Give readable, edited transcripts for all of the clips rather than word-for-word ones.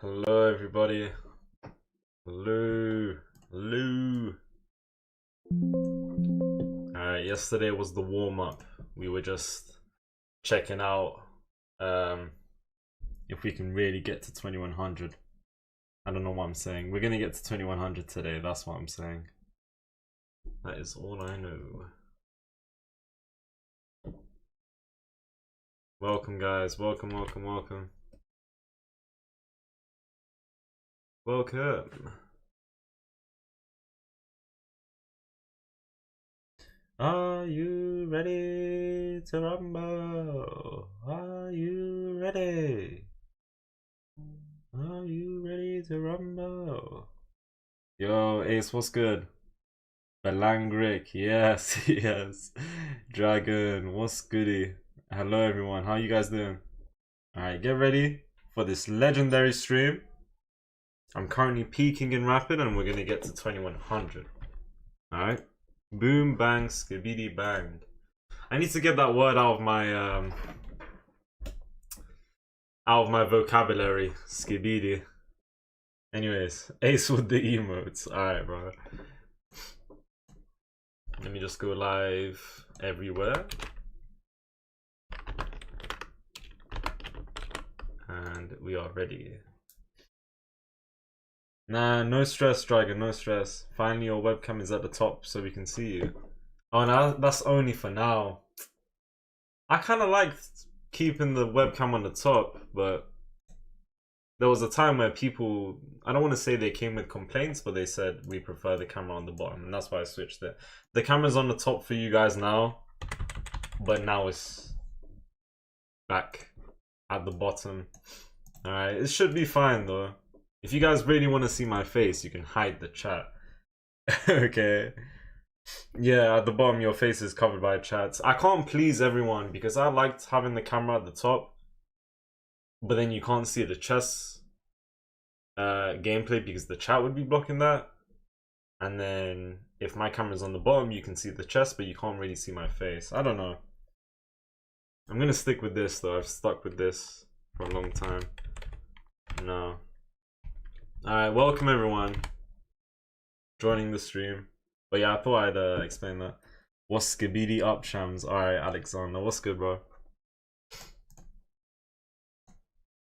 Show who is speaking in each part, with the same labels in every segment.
Speaker 1: Hello everybody. Hello. Hello. Alright, yesterday was the warm-up. We were just checking out if we can really get to 2100. I don't know what I'm saying. We're gonna get to 2100 today, that's what I'm saying. That is all I know. Welcome guys, welcome. Welcome. Are you ready to rumble? Are you ready? Are you ready to rumble? Yo, Ace, what's good? Belangric, yes, yes. Dragon, what's goody? Hello everyone, how you guys doing? Alright, get ready for this legendary stream. I'm currently peaking in Rapid and we're gonna get to 2100. Alright. Boom, bang, skibidi bang. I need to get that word out of my vocabulary. Skibidi. Anyways, Ace with the emotes. Alright, bro. Let me just go live everywhere. And we are ready. Nah, no stress, Dragon, no stress. Finally, your webcam is at the top so we can see you. Oh, no, that's only for now. I kind of liked keeping the webcam on the top, but there was a time where people, I don't want to say they came with complaints, but they said we prefer the camera on the bottom, and that's why I switched it. The camera's on the top for you guys now, but now it's back at the bottom. Alright, it should be fine though. If you guys really want to see my face, you can hide the chat. Okay. Yeah, at the bottom your face is covered by chats. I can't please everyone because I liked having the camera at the top, but then you can't see the chess gameplay because the chat would be blocking that. And then if my camera's on the bottom, you can see the chess, but you can't really see my face. I don't know. I'm gonna stick with this though. I've stuck with this for a long time. No. Alright, welcome everyone joining the stream. But yeah, I thought I'd explain that. What's skibidi up, Shamz? Alright, Alexander, what's good, bro?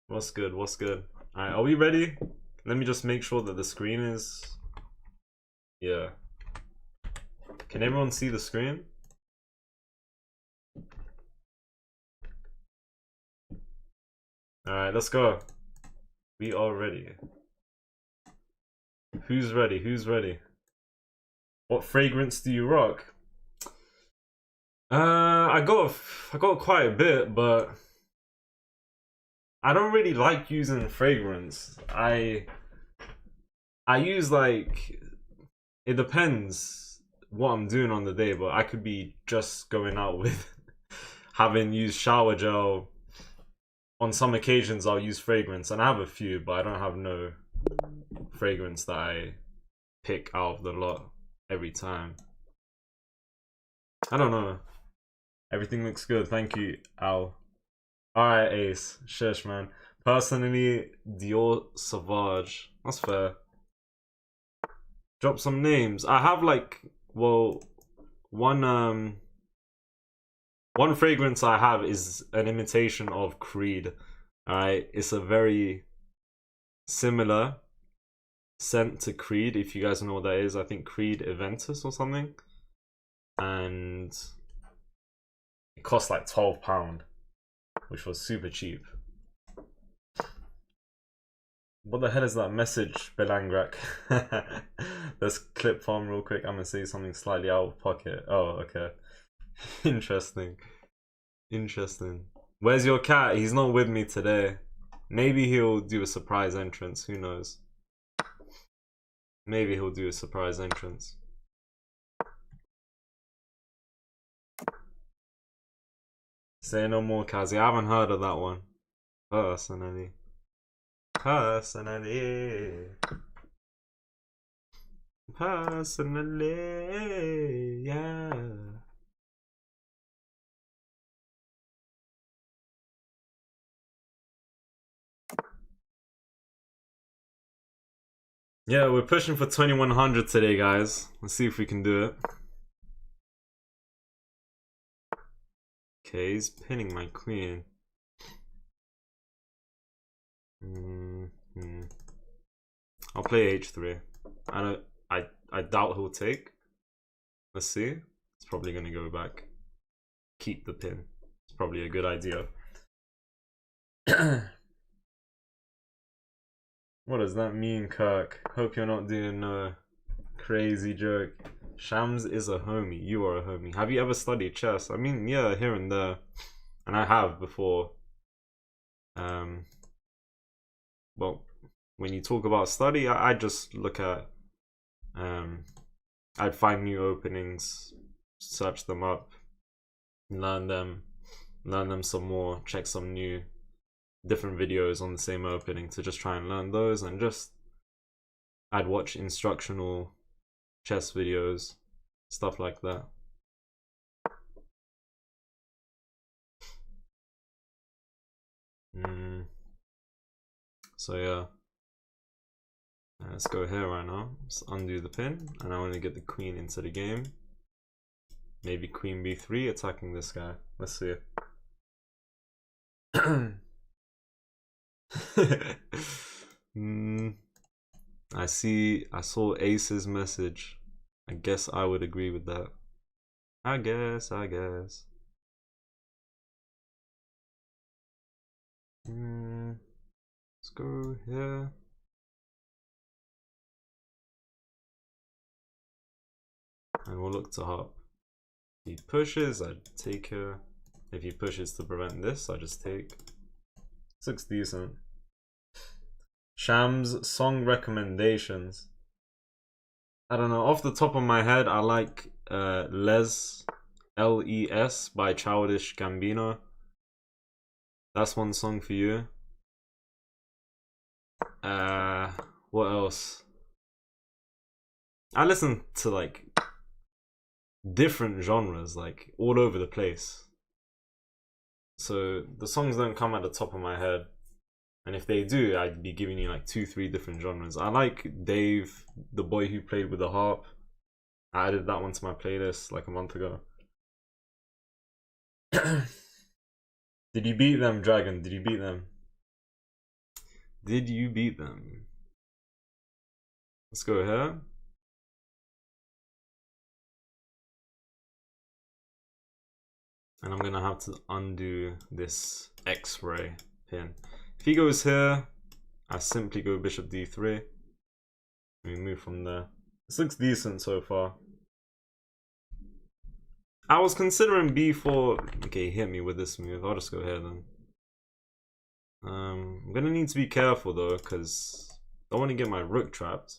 Speaker 1: What's good? Alright, are we ready? Let me just make sure that the screen is... Yeah. Can everyone see the screen? Alright, let's go. We are ready. Who's ready? What fragrance do you rock? I got quite a bit, but I don't really like using fragrance. I use like, it depends what I'm doing on the day, but I could be just going out with having used shower gel. On some occasions I'll use fragrance, and I have a few, but I don't have no fragrance that I pick out of the lot every time. I don't know. Everything looks good, thank you, Al. Alright, Ace. Shush, man. Personally, Dior Sauvage. That's fair. Drop some names. I have like, well, one fragrance I have is an imitation of Creed. Alright, it's a very similar scent to Creed, if you guys know what that is. I think Creed Aventus or something. And it cost like £12, which was super cheap. What the hell is that message, Belangrak? Let's clip farm real quick. I'm gonna say something slightly out of pocket. Oh, okay. Interesting. Where's your cat? He's not with me today. Maybe he'll do a surprise entrance. Who knows? Maybe he'll do a surprise entrance. Say no more, Kazi. I haven't heard of that one. Personally, yeah. Yeah, we're pushing for 2100 today, guys. Let's see if we can do it. Okay, he's pinning my queen. I'll play h3. I doubt he'll take. Let's see. It's probably gonna go back. Keep the pin. It's probably a good idea. What does that mean, Kirk? Hope you're not doing a crazy joke. Shams is a homie. You are a homie. Have you ever studied chess? I mean, yeah, here and there. And I have before. Well, when you talk about study, I just look at I'd find new openings, search them up, learn them some more, check some new different videos on the same opening to just try and learn those, and just I'd watch instructional chess videos, stuff like that. So yeah, let's go here right now. Let's undo the pin, and I want to get the queen into the game. Maybe queen b3 attacking this guy. Let's see. I saw Ace's message. I guess I would agree with that. I guess. Let's go here. And we'll look to hop. If he pushes, I take her. If he pushes to prevent this, I just take. This looks decent. Shams song recommendations. I don't know. Off the top of my head, I like Les, L-E-S by Childish Gambino. That's one song for you. What else? I listen to like different genres, like all over the place. So the songs don't come at the top of my head. And if they do, I'd be giving you like 2-3 different genres. I like Dave, the boy who played with the harp. I added that one to my playlist like a month ago. Did you beat them, Dragon? Did you beat them? Did you beat them? Let's go here. And I'm gonna have to undo this X-ray pin. If he goes here, I simply go bishop d3. We move from there. This looks decent so far. I was considering b4. Okay, hit me with this move. I'll just go here then. I'm gonna need to be careful though, because I don't want to get my rook trapped.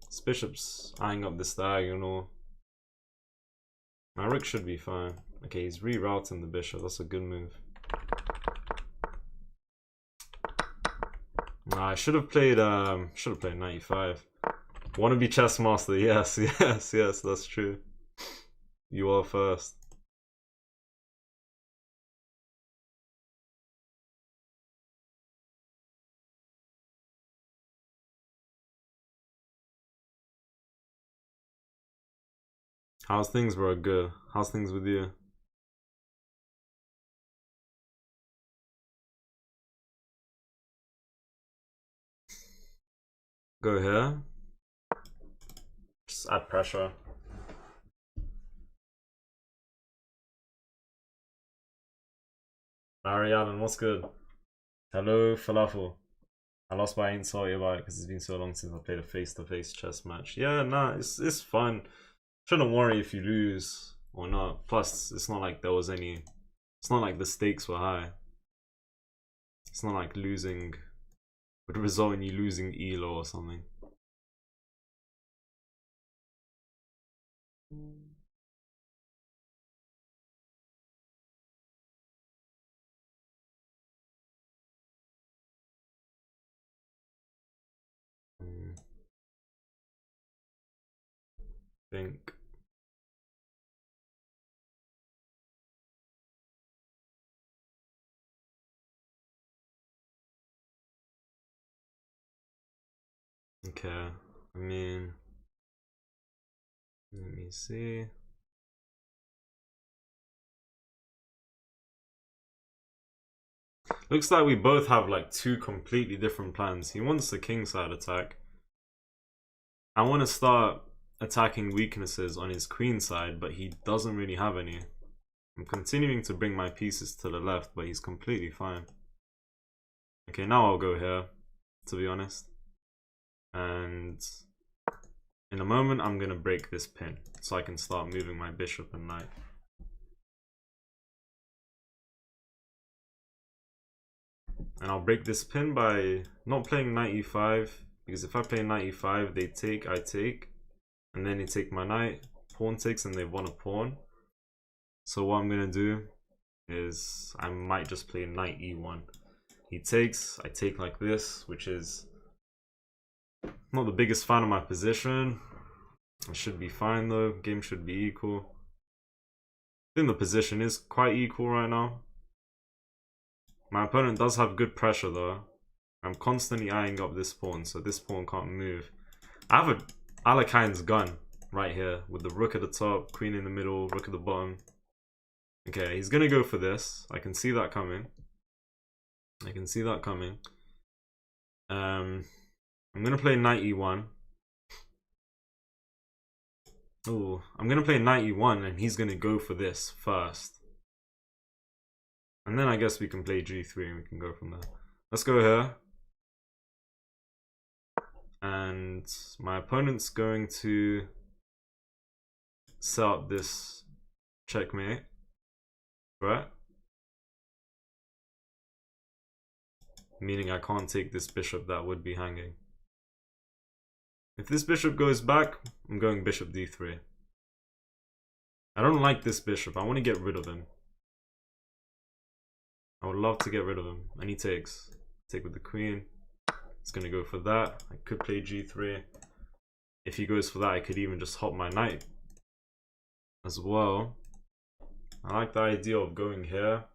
Speaker 1: This bishop's eyeing up this diagonal. My rook should be fine. Okay, he's rerouting the bishop. That's a good move. I should have played 95. Wanna be chess master? Yes, yes, that's true. You are first. How's things, bro? Good. How's things with you? Go here. Just add pressure. Barry Allen, what's good? Hello, Falafel. I lost but I ain't sorry about it because it's been so long since I played a face-to-face chess match. Yeah, nah, it's fun. Shouldn't worry if you lose or not. Plus, it's not like there was any. It's not like the stakes were high. It's not like losing would result in you losing Elo or something. Think. Okay, I mean, let me see. Looks like we both have like two completely different plans. He wants the kingside attack. I want to start attacking weaknesses on his queen side, but he doesn't really have any. I'm continuing to bring my pieces to the left, but he's completely fine. Okay, now I'll go here, to be honest. And in a moment, I'm going to break this pin so I can start moving my bishop and knight. And I'll break this pin by not playing knight e5, because if I play knight e5, they take, I take, and then they take my knight, pawn takes, and they want a pawn. So what I'm going to do is I might just play knight e1. He takes, I take like this, which is not the biggest fan of my position. It should be fine though, game should be equal. I think the position is quite equal right now. My opponent does have good pressure though. I'm constantly eyeing up this pawn, so this pawn can't move. I have a Alakaine's gun right here with the rook at the top, queen in the middle, rook at the bottom. Okay, he's gonna go for this. I can see that coming. I can see that coming. I'm gonna play knight e1. Oh, I'm gonna play knight e1 and he's gonna go for this first. And then I guess we can play g3 and we can go from there. Let's go here. And my opponent's going to set up this checkmate, right? Meaning I can't take this bishop that would be hanging. If this bishop goes back, I'm going bishop d3. I don't like this bishop. I want to get rid of him. I would love to get rid of him. And he takes. Take with the queen. It's going to go for that. I could play g3. If he goes for that, I could even just hop my knight as well. I like the idea of going here,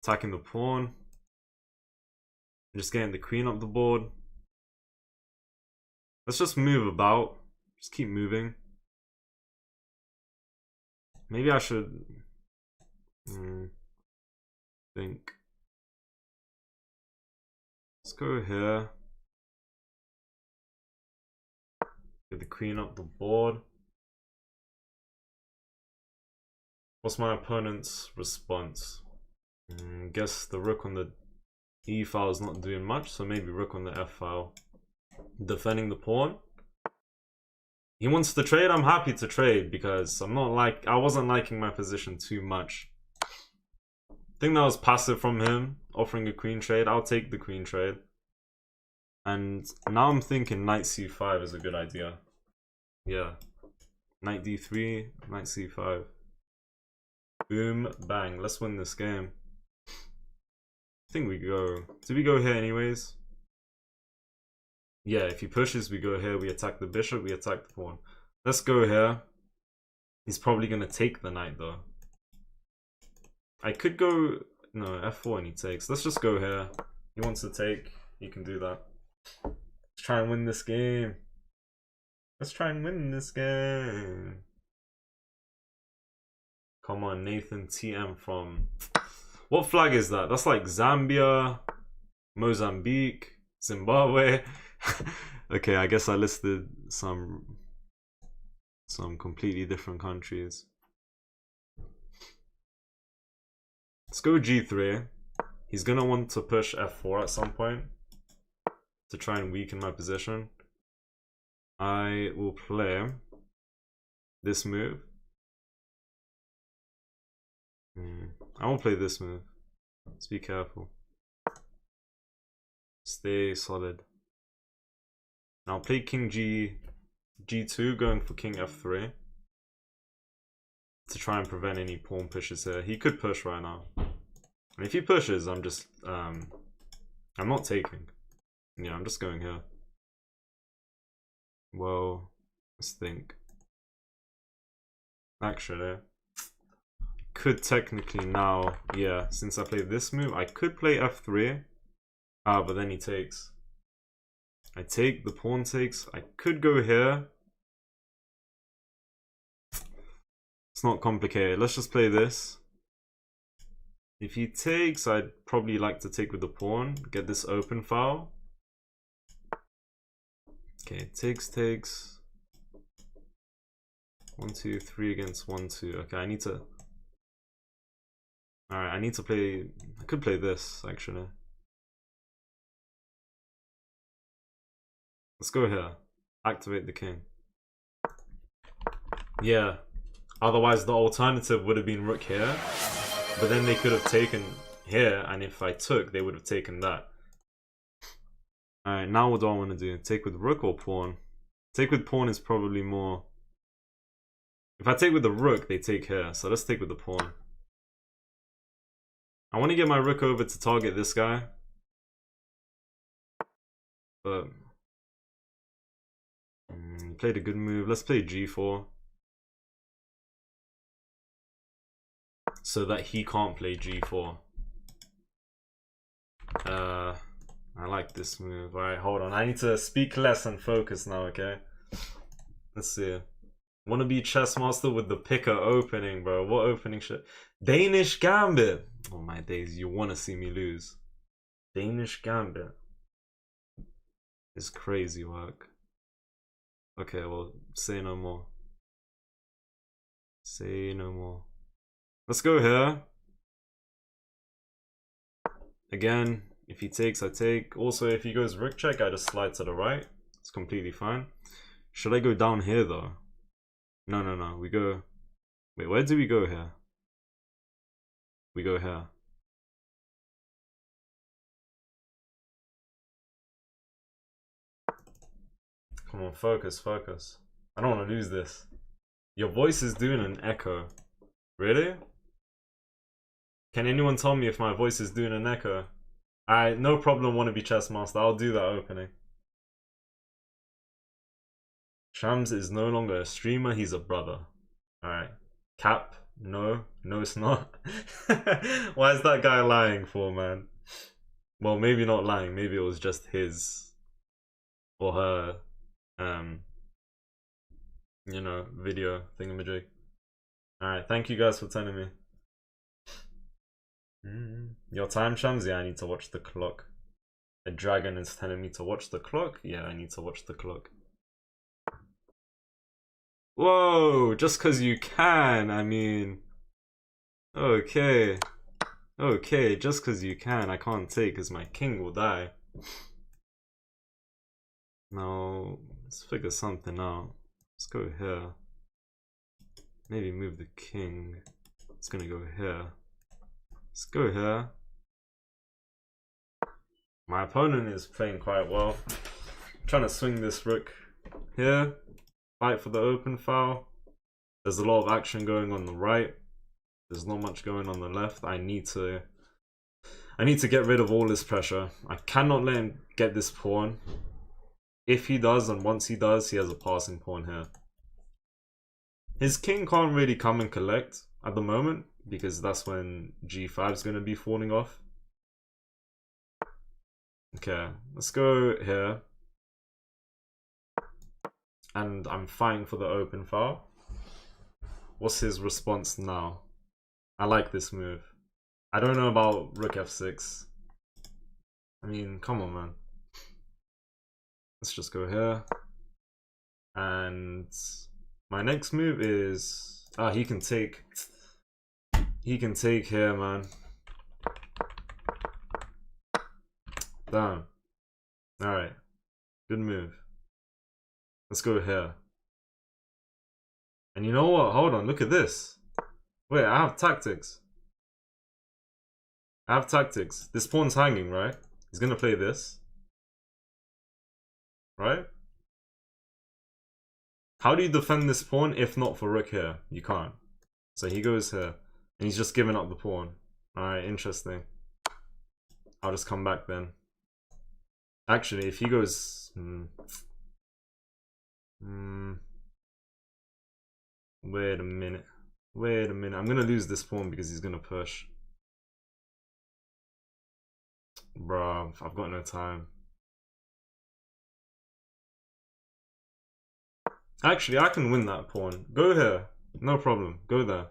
Speaker 1: attacking the pawn, just getting the queen up the board. Let's just move about. Just keep moving. Maybe I should think. Let's go here. Get the queen up the board. What's my opponent's response? Guess the rook on the E file is not doing much, so maybe rook on the F file. Defending the pawn. He wants to trade. I'm happy to trade because I wasn't liking my position too much. I think that was passive from him, offering a queen trade. I'll take the queen trade. And now I'm thinking knight c5 is a good idea. Yeah. Knight d3, knight c5. Boom, bang. Let's win this game. I think we go. Do we go here anyways? Yeah, if he pushes, we go here. We attack the bishop, we attack the pawn. Let's go here. He's probably going to take the knight though. I could go... No, f4 and he takes. Let's just go here. He wants to take. He can do that. Let's try and win this game. Let's try and win this game. Come on, Nathan TM from... What flag is that? That's like Zambia, Mozambique, Zimbabwe. Okay, I guess I listed some completely different countries. Let's go g3. He's gonna want to push f4 at some point to try and weaken my position. I will play this move. I won't play this move. Let's be careful. Stay solid. Now I'll play king g2, going for king f3 to try and prevent any pawn pushes here. He could push right now. And if he pushes, I'm just I'm not taking. Yeah, I'm just going here. Well, let's think. Actually, could technically now, yeah, since I played this move, I could play f3. But then he takes. I take, the pawn takes. I could go here. It's not complicated. Let's just play this. If he takes, I'd probably like to take with the pawn. Get this open file. Okay, takes. 1, 2, 3 against 1, 2. Okay, I need to... Alright, I need to play... I could play this, actually. Let's go here. Activate the king. Yeah. Otherwise, the alternative would have been rook here. But then they could have taken here, and if I took, they would have taken that. Alright, now what do I want to do? Take with rook or pawn? Take with pawn is probably more... If I take with the rook, they take here. So let's take with the pawn. I want to get my rook over to target this guy. But... played a good move. Let's play g4. So that he can't play g4. I like this move. Alright, hold on. I need to speak less and focus now, okay? Let's see. Wanna be chess master with the picker opening, bro. What opening shit? Danish gambit. Oh my days, you wanna see me lose. Danish gambit. It's crazy work. Okay, well, say no more. Say no more. Let's go here. Again, if he takes, I take. Also, if he goes rook check, I just slide to the right. It's completely fine. Should I go down here, though? No. We go... Wait, where do we go here? We go here. Come on, focus. I don't want to lose this. Your voice is doing an echo. Really? Can anyone tell me if my voice is doing an echo? Alright, no problem, wanna be chess master. I'll do that opening. Shamz is no longer a streamer, he's a brother. Alright. Cap? No, it's not. Why is that guy lying for, man? Well, maybe not lying, maybe it was just his or her you know, video thingamajig. Alright, thank you guys for telling me. Your time, Shamz? Yeah, I need to watch the clock. A dragon is telling me to watch the clock? Yeah, I need to watch the clock. Whoa, just because you can, I mean... Okay. Okay, just because you can, I can't take because my king will die. No, let's figure something out. Let's go here. Maybe move the king. It's gonna go here. Let's go here. My opponent is playing quite well. I'm trying to swing this rook here. Fight for the open file. There's a lot of action going on the right. There's not much going on the left. I need to get rid of all this pressure. I cannot let him get this pawn. If he does, and once he does, he has a passing pawn here. His king can't really come and collect at the moment, because that's when g5 is going to be falling off. Okay, let's go here. And I'm fighting for the open file. What's his response now? I like this move. I don't know about rook f6. I mean, come on, man. Let's just go here. And my next move is... he can take... He can take here, man. Damn. Alright. Good move. Let's go here. And you know what? Hold on, look at this. Wait, I have tactics. I have tactics. This pawn's hanging, right? He's gonna play this. Right? How do you defend this pawn if not for rook here? You can't. So he goes here. And he's just giving up the pawn. Alright, interesting. I'll just come back then. Actually, if he goes... Wait a minute. I'm gonna lose this pawn because he's gonna push. Bruh, I've got no time. Actually, I can win that pawn. Go here. No problem. Go there.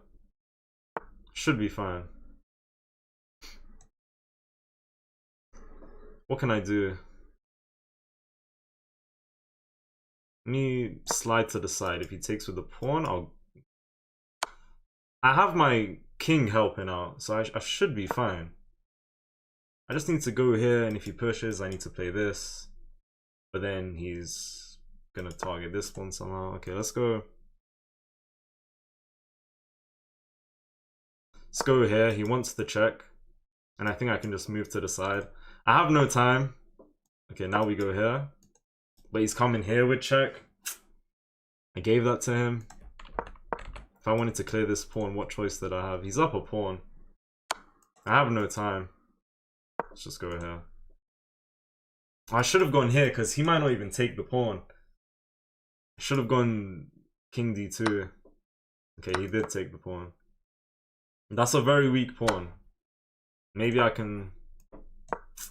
Speaker 1: Should be fine. What can I do? Let me slide to the side. If he takes with the pawn, I have my king helping out, so I should be fine. I just need to go here, and if he pushes, I need to play this. But then he's gonna target this one somehow. Okay, let's go. Let's go here. He wants the check. And I think I can just move to the side. I have no time. Okay, now we go here. But he's coming here with check. I gave that to him. If I wanted to clear this pawn, what choice did I have? He's up a pawn. I have no time. Let's just go here. I should have gone here because he might not even take the pawn. I should have gone king d2. Okay, he did take the pawn. That's a very weak pawn. Maybe I can...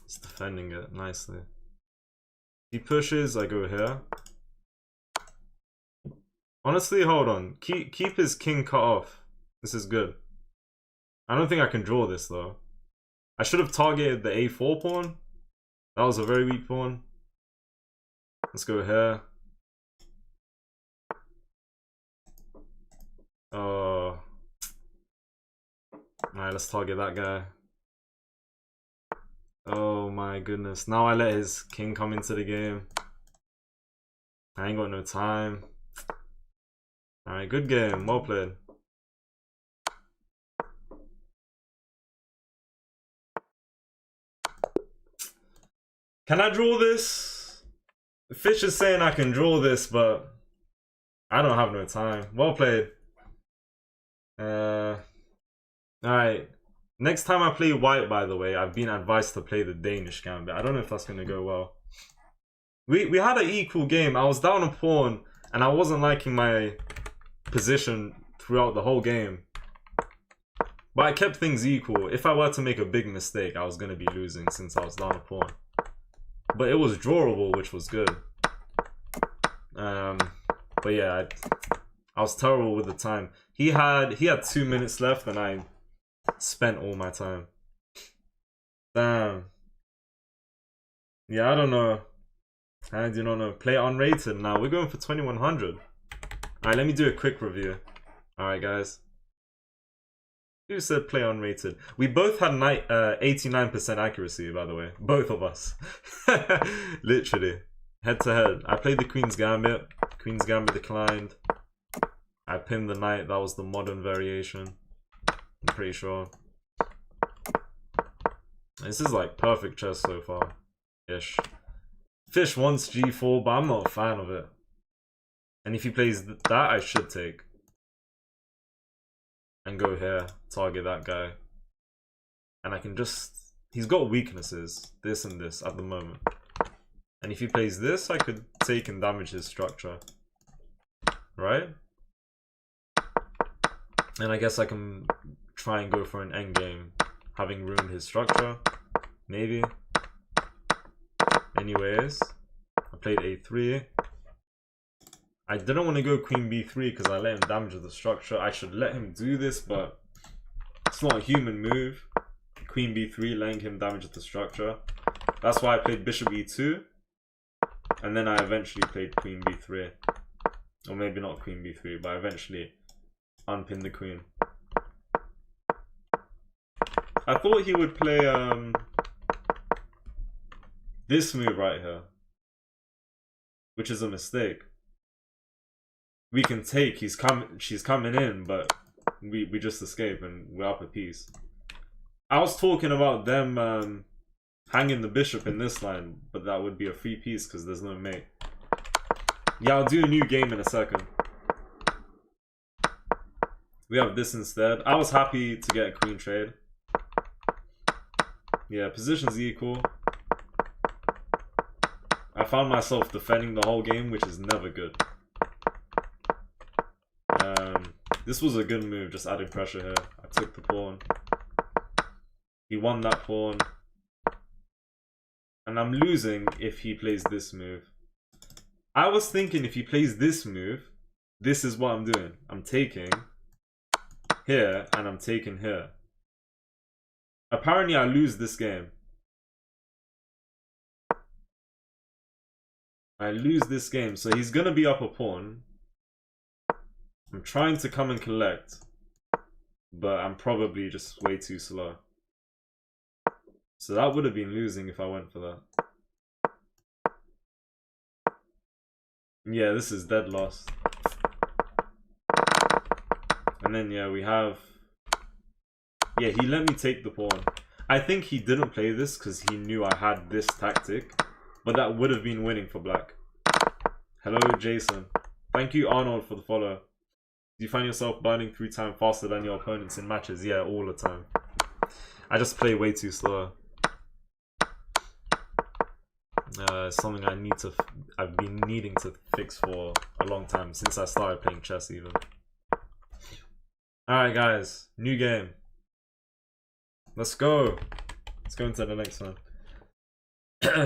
Speaker 1: He's defending it nicely. If he pushes, I go here. Honestly, hold on. Keep his king cut off. This is good. I don't think I can draw this though. I should have targeted the a4 pawn. That was a very weak pawn. Let's go here. Oh. Alright, let's target that guy. Oh my goodness. Now I let his king come into the game. I ain't got no time. Alright, good game. Well played. Can I draw this? Fish is saying I can draw this, but I don't have no time. Well played. Alright. Next time I play white, by the way, I've been advised to play the Danish gambit. I don't know if that's gonna go well. We had an equal game. I was down a pawn, and I wasn't liking my position throughout the whole game. But I kept things equal. If I were to make a big mistake, I was gonna be losing since I was down a pawn. But it was drawable, which was good. But yeah, I was terrible with the time. He had 2 minutes left, and I spent all my time. Damn. Yeah, I don't know. I do not know. Play unrated now. We're going for 2100. Alright, let me do a quick review. Alright, guys. Who said play unrated? We both had 89% accuracy, by the way. Both of us. Literally. Head to head. I played the Queen's Gambit. Queen's Gambit declined. I pinned the knight. That was the modern variation. I'm pretty sure. This is like perfect chess so far. Ish. Fish wants g4, but I'm not a fan of it. And if he plays that, I should take. And go here, target that guy. And I can just... He's got weaknesses, this and this at the moment. And if he plays this, I could take and damage his structure. Right? And I guess I can try and go for an endgame, having ruined his structure. Maybe. Anyways, I played a3. I didn't want to go queen b3 because I let him damage the structure. I should let him do this, but it's not a human move. Queen b3, letting him damage the structure. That's why I played bishop e2. And then I eventually played queen b3. Or maybe not queen b3, but I eventually unpinned the queen. I thought he would play this move right here, which is a mistake. We can take, she's coming in, but we just escape and we're up a piece. I was talking about them hanging the bishop in this line, but that would be a free piece because there's no mate. Yeah, I'll do a new game in a second. We have this instead. I was happy to get a queen trade. Yeah, position's equal. I found myself defending the whole game, which is never good. This was a good move, just adding pressure here. I took the pawn. He won that pawn. And I'm losing if he plays this move. I was thinking if he plays this move, this is what I'm doing. I'm taking here and I'm taking here. Apparently I lose this game. I lose this game, so he's gonna be up a pawn. I'm trying to come and collect, but I'm probably just way too slow. So that would have been losing if I went for that. Yeah, this is dead lost. And then yeah, we have... Yeah, he let me take the pawn. I think he didn't play this because he knew I had this tactic, but that would have been winning for black. Hello, Jason. Thank you, Arnold, for the follow. Do you find yourself burning through time faster than your opponents in matches? Yeah, all the time. I just play way too slow. Something I've been needing to fix for a long time, since I started playing chess even. Alright guys, new game. Let's go. Let's go into the next one.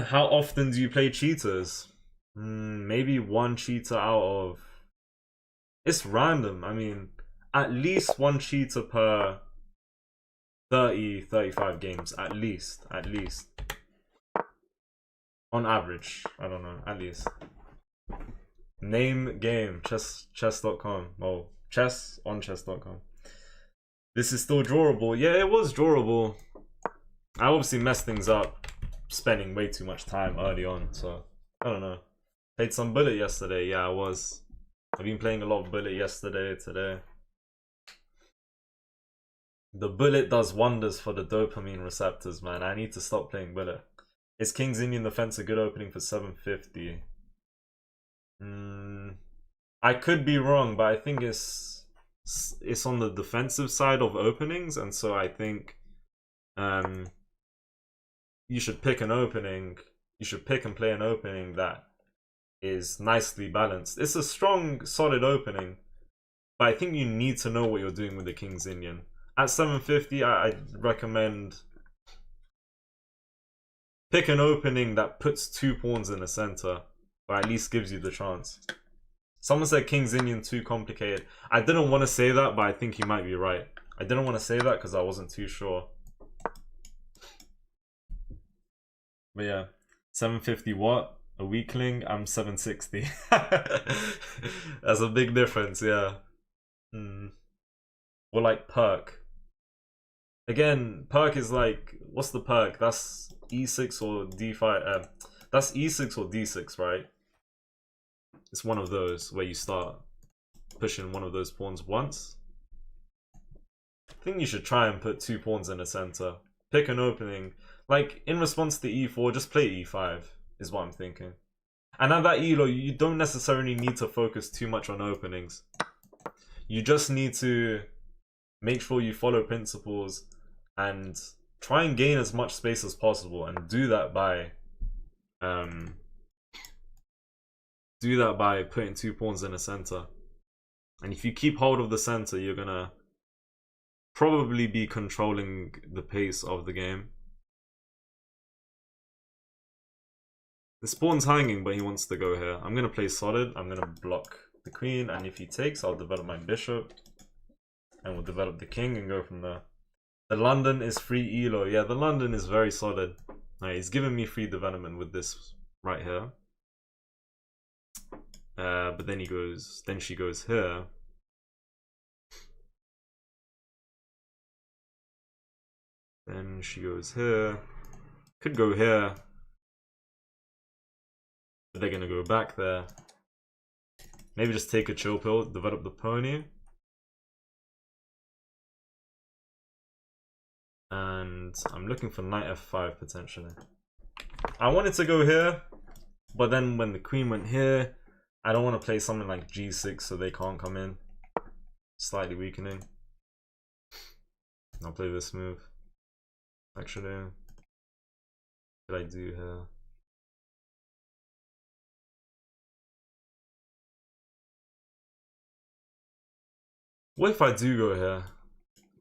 Speaker 1: How often do you play cheaters? Maybe one cheater out of... It's random. I mean, at least one cheater per 30-35 games. At least. On average. I don't know. At least. Name game. Chess.com. Oh, chess on chess.com. This is still drawable. Yeah, it was drawable. I obviously messed things up, spending way too much time early on. So, I don't know. Played some Bullet yesterday. Yeah, I was. I've been playing a lot of Bullet yesterday, today. The Bullet does wonders for the dopamine receptors, man. I need to stop playing Bullet. Is King's Indian Defense a good opening for 750? I could be wrong, but I think it's on the defensive side of openings, and so I think you should pick an opening. You should pick and play an opening that is nicely balanced. It's a strong, solid opening, but I think you need to know what you're doing with the King's Indian. At 750, I'd recommend pick an opening that puts 2 pawns in the center, or at least gives you the chance. Someone said King's Indian too complicated. I didn't want to say that, but I think he might be right. I didn't want to say that because I wasn't too sure. But yeah, 750 what? A weakling? I'm 760. That's a big difference, yeah. Or like perk. Again, perk is like, what's the perk? That's E6 or D5. That's E6 or D6, right? It's one of those where you start pushing one of those pawns once. I think you should try and put 2 pawns in the center. Pick an opening. Like, in response to E4, just play E5, is what I'm thinking. And at that elo, you don't necessarily need to focus too much on openings. You just need to make sure you follow principles and try and gain as much space as possible, and do that by putting 2 pawns in the center. And if you keep hold of the center, you're gonna probably be controlling the pace of the game. This pawn's hanging, but he wants to go here. I'm gonna play solid. I'm gonna block the queen, and if he takes, I'll develop my bishop, and we'll develop the king and go from there. The London is free elo. Yeah, the London is very solid. Right, he's giving me free development with this right here. But then she goes here. Then she goes here. Could go here. But they're gonna go back there. Maybe just take a chill pill, develop the pony. And I'm looking for knight f5 potentially. I wanted to go here, but then when the queen went here, I don't want to play something like g6 so they can't come in. Slightly weakening. I'll play this move. Actually, what did I do here? What if I do go here?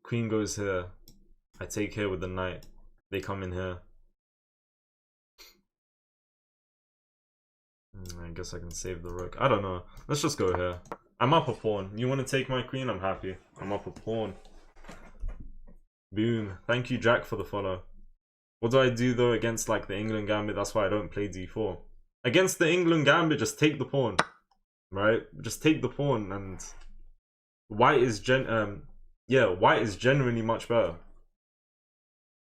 Speaker 1: Queen goes here. I take here with the knight. They come in here. I guess I can save the rook. I don't know. Let's just go here. I'm up a pawn. You want to take my queen? I'm happy. I'm up a pawn. Boom. Thank you, Jack, for the follow. What do I do, though, against, like, the England gambit? That's why I don't play d4. Against the England gambit, just take the pawn. Right? Just take the pawn, and... White is white is genuinely much better.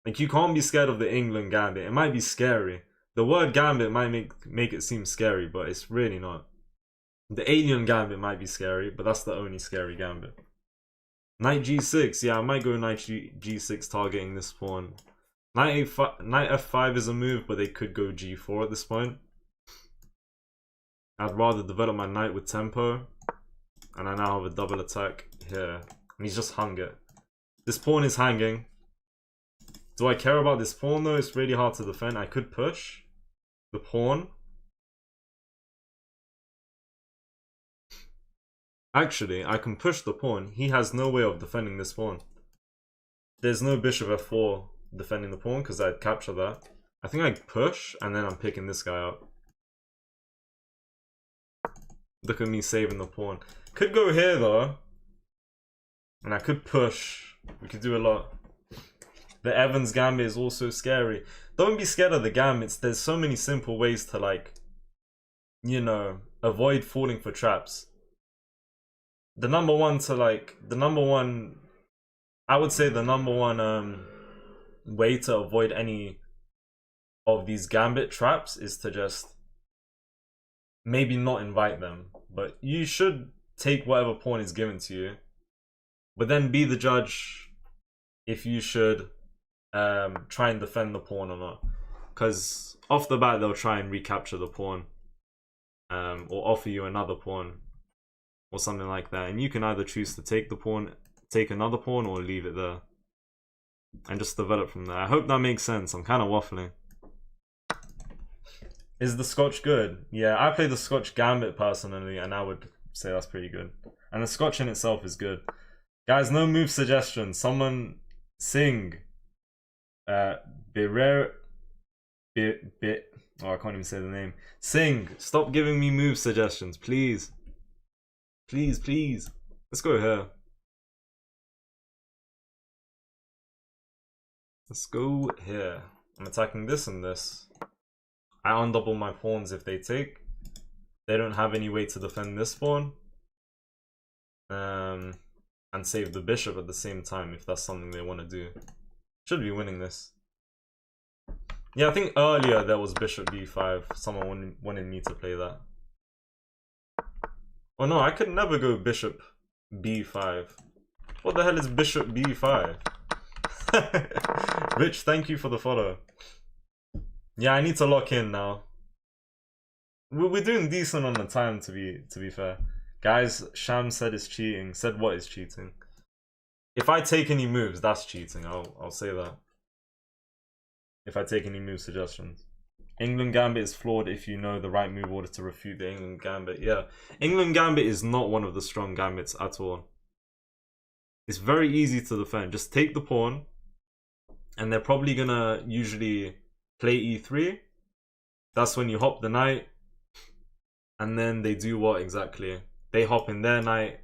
Speaker 1: Like, you can't be scared of the England gambit. It might be scary. The word gambit might make it seem scary, but it's really not. The alien gambit might be scary, but that's the only scary gambit. Knight g6. Yeah, I might go knight g6 targeting this pawn. Knight f5 is a move, but they could go g4 at this point. I'd rather develop my knight with tempo. And I now have a double attack here. And he's just hung it. This pawn is hanging. Do I care about this pawn though? It's really hard to defend. I could push the pawn. Actually, I can push the pawn. He has no way of defending this pawn. There's no bishop f4 defending the pawn because I'd capture that. I think I push and then I'm picking this guy up. Look at me saving the pawn. Could go here though. And I could push. We could do a lot. The Evans gambit is also scary. Don't be scared of the gambits. There's so many simple ways to, like, you know, avoid falling for traps. The number one, I would say the number one way to avoid any of these gambit traps is to just maybe not invite them. But you should take whatever pawn is given to you. But then be the judge if you should try and defend the pawn or not. Because off the bat, they'll try and recapture the pawn. Or offer you another pawn. Or something like that. And you can either choose to take the pawn, take another pawn, or leave it there. And just develop from there. I hope that makes sense. I'm kind of waffling. Is the Scotch good? Yeah, I play the Scotch Gambit personally, and I would say that's pretty good. And the Scotch in itself is good. Guys, no move suggestions. Someone sing. Oh, I can't even say the name. Sing. Stop giving me move suggestions, please. Please, please. Let's go here. Let's go here. I'm attacking this and this. I undouble my pawns if they take. They don't have any way to defend this pawn. And save the bishop at the same time if that's something they want to do. Should be winning this. Yeah, I think earlier there was bishop b5. Someone wanted me to play that. Oh no, I could never go bishop b5. What the hell is bishop b5? Rich, thank you for the follow. Yeah, I need to lock in now. We're doing decent on the time, to be fair. Guys, Sham said it's cheating. Said what is cheating? If I take any moves, that's cheating. I'll say that. If I take any move suggestions. England Gambit is flawed if you know the right move order to refute the England Gambit. Yeah, England Gambit is not one of the strong gambits at all. It's very easy to defend. Just take the pawn, and they're probably gonna usually play e3. That's when you hop the knight, and then they do what exactly? They hop in their knight,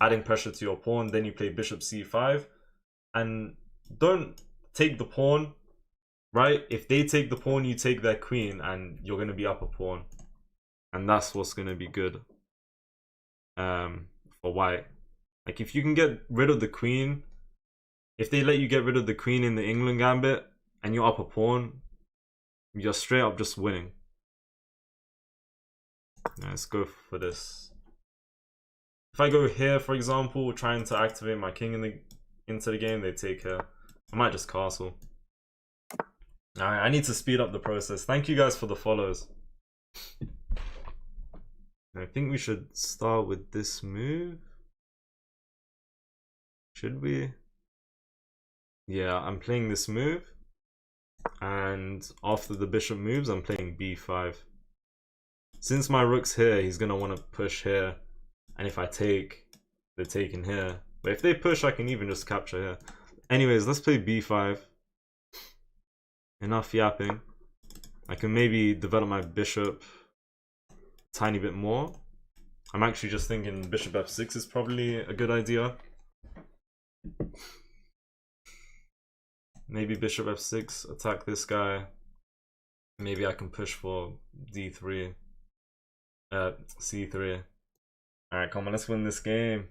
Speaker 1: adding pressure to your pawn. Then you play bishop c5, and don't take the pawn. Right? If they take the pawn, you take their queen, and you're going to be up a pawn. And that's what's going to be good for white. Like, if you can get rid of the queen, if they let you get rid of the queen in the England Gambit, and you're up a pawn, you're straight up just winning. Yeah, let's go for this. If I go here, for example, trying to activate my king into the game, they take here. I might just castle. Alright, I need to speed up the process. Thank you guys for the follows. I think we should start with this move. Should we? Yeah, I'm playing this move. And after the bishop moves, I'm playing b5. Since my rook's here, he's going to want to push here. And if I take, they're taking here. But if they push, I can even just capture here. Anyways, let's play b5. Enough yapping. I can maybe develop my bishop tiny bit more. I'm actually just thinking bishop f6 is probably a good idea. Maybe bishop f6, attack this guy. Maybe I can push for d3. c3. Alright, come on, let's win this game.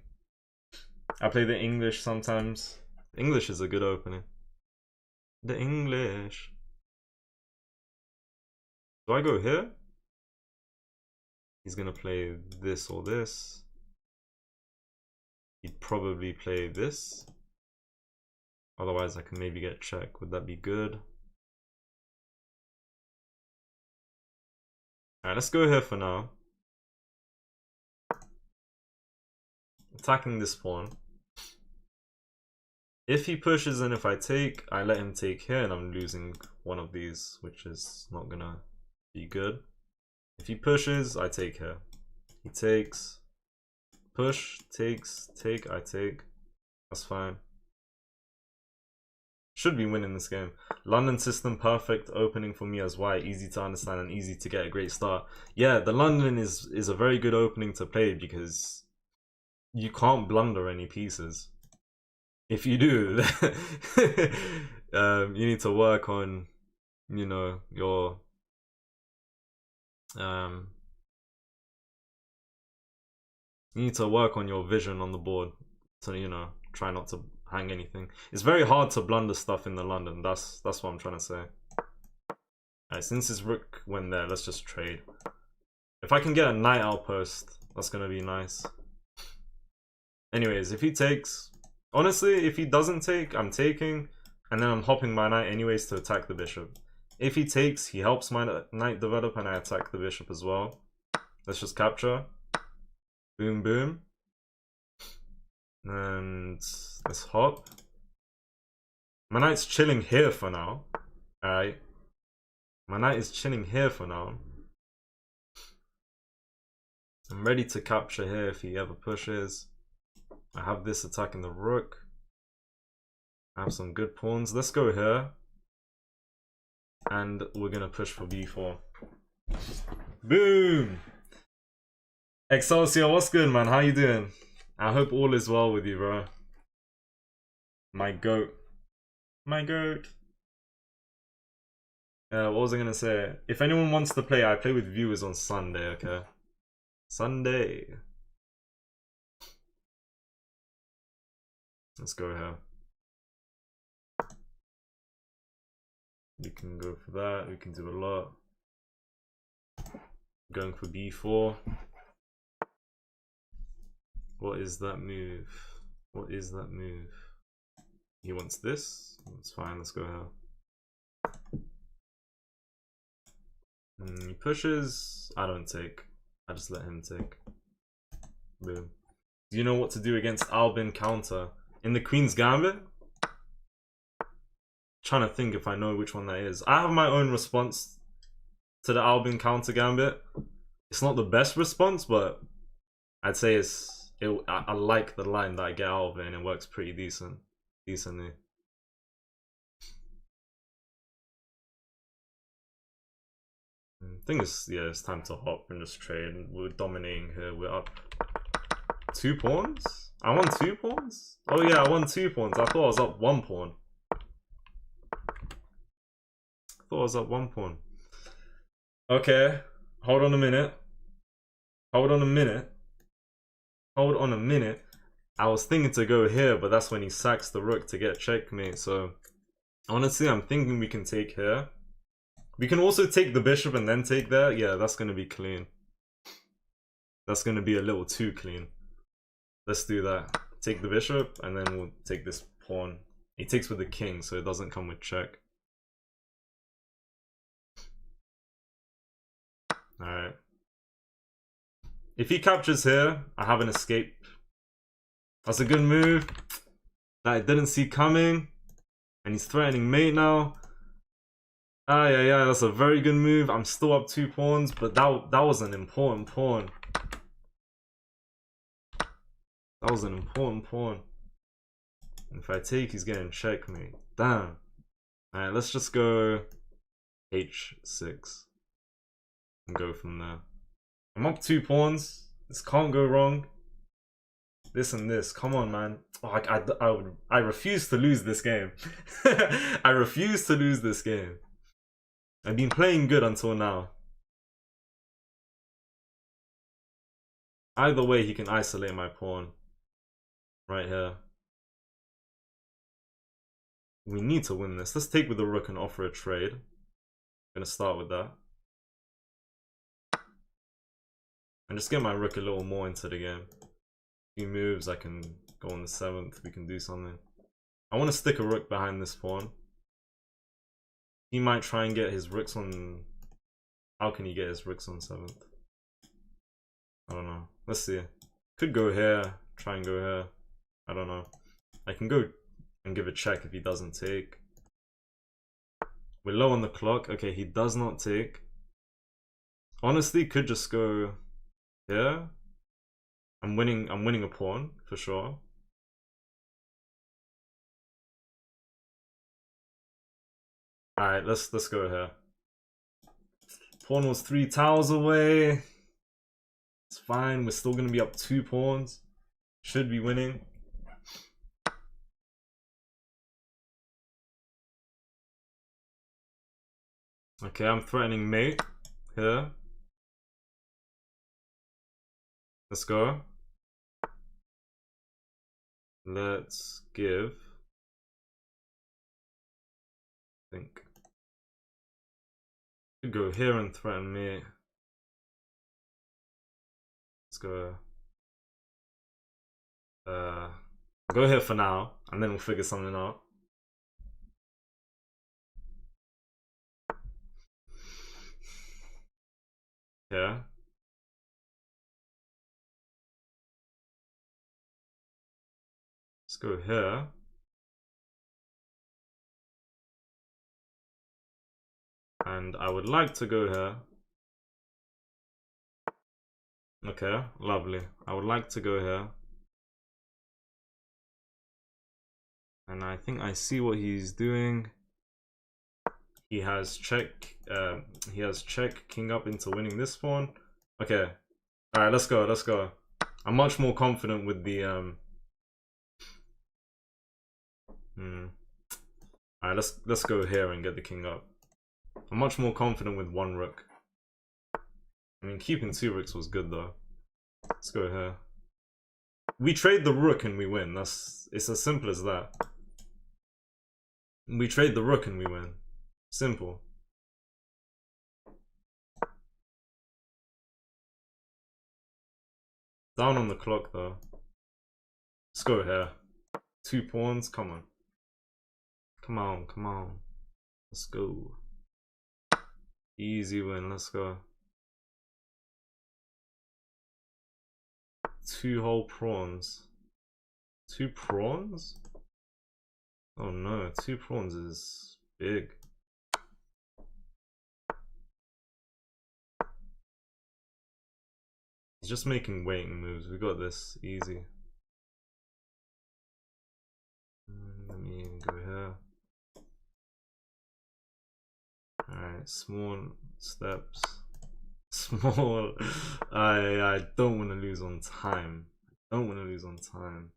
Speaker 1: I play the English sometimes. English is a good opening. The English. Do I go here? He's gonna play this or this. He'd probably play this. Otherwise I can maybe get check. Would that be good? Alright, let's go here for now. Attacking this pawn. If he pushes and if I take, I let him take here and I'm losing one of these, which is not gonna be good. If he pushes, I take here. He takes, push, takes, take, I take. That's fine. Should be winning this game. London system, perfect opening for me as white. Easy to understand and easy to get a great start. Yeah, the London is a very good opening to play because you can't blunder any pieces. If you do, you need to work on, you know, your you need to work on your vision on the board to, you know, try not to hang anything. It's very hard to blunder stuff in the London. That's what I'm trying to say. Alright, since his rook went there, let's just trade. If I can get a knight outpost, that's gonna be nice. Anyways, if he takes, honestly, if he doesn't take, I'm taking, and then I'm hopping my knight anyways to attack the bishop. If he takes, he helps my knight develop and I attack the bishop as well. Let's just capture. Boom, boom. And let's hop. My knight's chilling here for now. Alright. My knight is chilling here for now. I'm ready to capture here if he ever pushes. I have this attacking the rook. I have some good pawns. Let's go here. And we're gonna push for b4. Boom! Excelsior, what's good, man? How you doing? I hope all is well with you, bro. My goat. My goat. What was I gonna say? If anyone wants to play, I play with viewers on Sunday, okay? Sunday. Let's go here. We can go for that. We can do a lot. Going for b4. What is that move? What is that move? He wants this. That's fine. Let's go here. He pushes. I don't take. I just let him take. Boom. Do you know what to do against Albin counter? In the Queen's Gambit? Trying to think if I know which one that is. I have my own response to the Albin counter Gambit. It's not the best response, but I'd say I like the line that I get out of it and it works pretty decently. I think it's time to hop and just trade. We're dominating here. We're up 2 pawns? I won 2 pawns? Oh yeah, I won 2 pawns. I thought I was up 1 pawn. Okay, hold on a minute. Hold on a minute. I was thinking to go here, but that's when he sacks the rook to get checkmate. So honestly, I'm thinking we can take here. We can also take the bishop and then take there. Yeah, that's going to be clean. That's going to be a little too clean. Let's do that. Take the bishop and then we'll take this pawn. He takes with the king, so it doesn't come with check. Alright. If he captures here, I have an escape. That's a good move that I didn't see coming. And he's threatening mate now. Yeah, that's a very good move. I'm still up 2 pawns, but that was an important pawn. That was an important pawn. And if I take, he's getting checkmate. Damn. Alright, let's just go h6. And go from there. I'm up 2 pawns. This can't go wrong. This and this. Come on, man. Oh, I refuse to lose this game. I refuse to lose this game. I've been playing good until now. Either way, he can isolate my pawn. Right here. We need to win this. Let's take with the rook and offer a trade. I'm gonna start with that. And just get my rook a little more into the game. He moves, I can go on the 7th, we can do something. I want to stick a rook behind this pawn. He might try and get his rooks on... How can he get his rooks on 7th? I don't know. Let's see. Could go here, try and go here. I don't know. I can go and give a check if he doesn't take. We're low on the clock. Okay, he does not take. Honestly, could just go here. I'm winning a pawn for sure. Alright, let's go here. Pawn was 3 tiles away. It's fine, we're still gonna be up 2 pawns. Should be winning. Okay, I'm threatening mate here. Let's go. Let's give. I think. Could go here and threaten me. Let's go. Go here for now, and then we'll figure something out. Yeah. Let's go here. And I would like to go here. Okay, lovely. I would like to go here. And I think I see what he's doing. He has check king up into winning this pawn. Okay. Alright, let's go, let's go. I'm much more confident with the Alright, let's go here and get the king up. I'm much more confident with 1 rook. I mean, keeping 2 rooks was good though. Let's go here. We trade the rook and we win. It's as simple as that. We trade the rook and we win. Simple. Down on the clock though. Let's go here. 2 pawns, come on. Come on, come on. Let's go. Easy win, let's go. 2 whole prawns. 2 prawns? Oh no, 2 prawns is big. He's just making waiting moves. We got this easy. Let me go here. Alright, small steps. Small. I don't want to lose on time. I don't want to lose on time.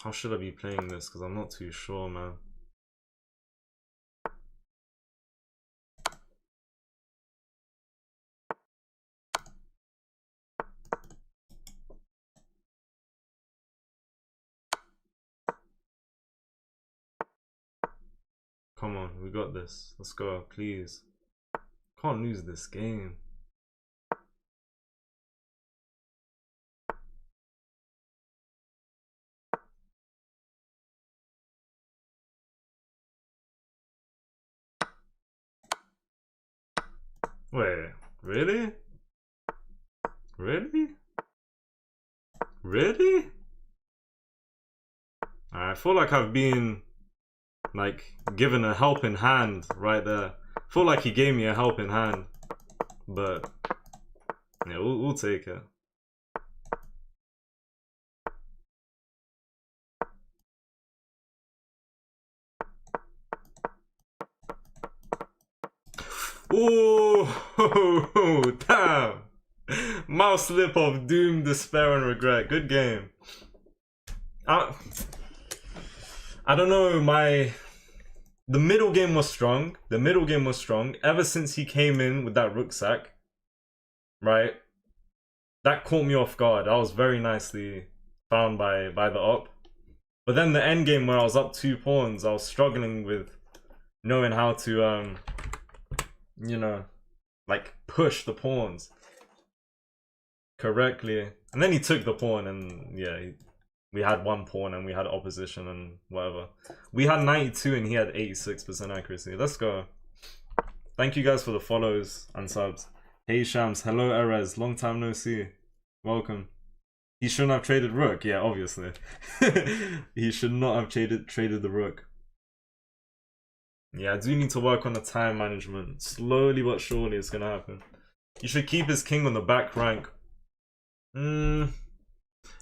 Speaker 1: How should I be playing this? Because I'm not too sure, man. Come on, we got this. Let's go, please. Can't lose this game. Wait, really? Really? Really? I feel like I've been like given a helping hand right there. I feel like he gave me a helping hand, but yeah, we'll take it. Ooh, damn. Mouse slip of doom, despair, and regret. Good game. I don't know, the middle game was strong. The middle game was strong ever since he came in with that rucksack. Right? That caught me off guard. I was very nicely found by the op. But then the end game where I was up 2 pawns, I was struggling with knowing how to you know, like push the pawns correctly. And then he took the pawn, and yeah, we had 1 pawn and we had opposition and whatever. We had 92 and he had 86% accuracy. Let's go. Thank you guys for the follows and subs. Hey Shamz, hello Erez, long time no see. Welcome. He shouldn't have traded rook, yeah, obviously. He should not have traded the rook. Yeah, I do need to work on the time management. Slowly but surely it's gonna happen. You should keep his king on the back rank.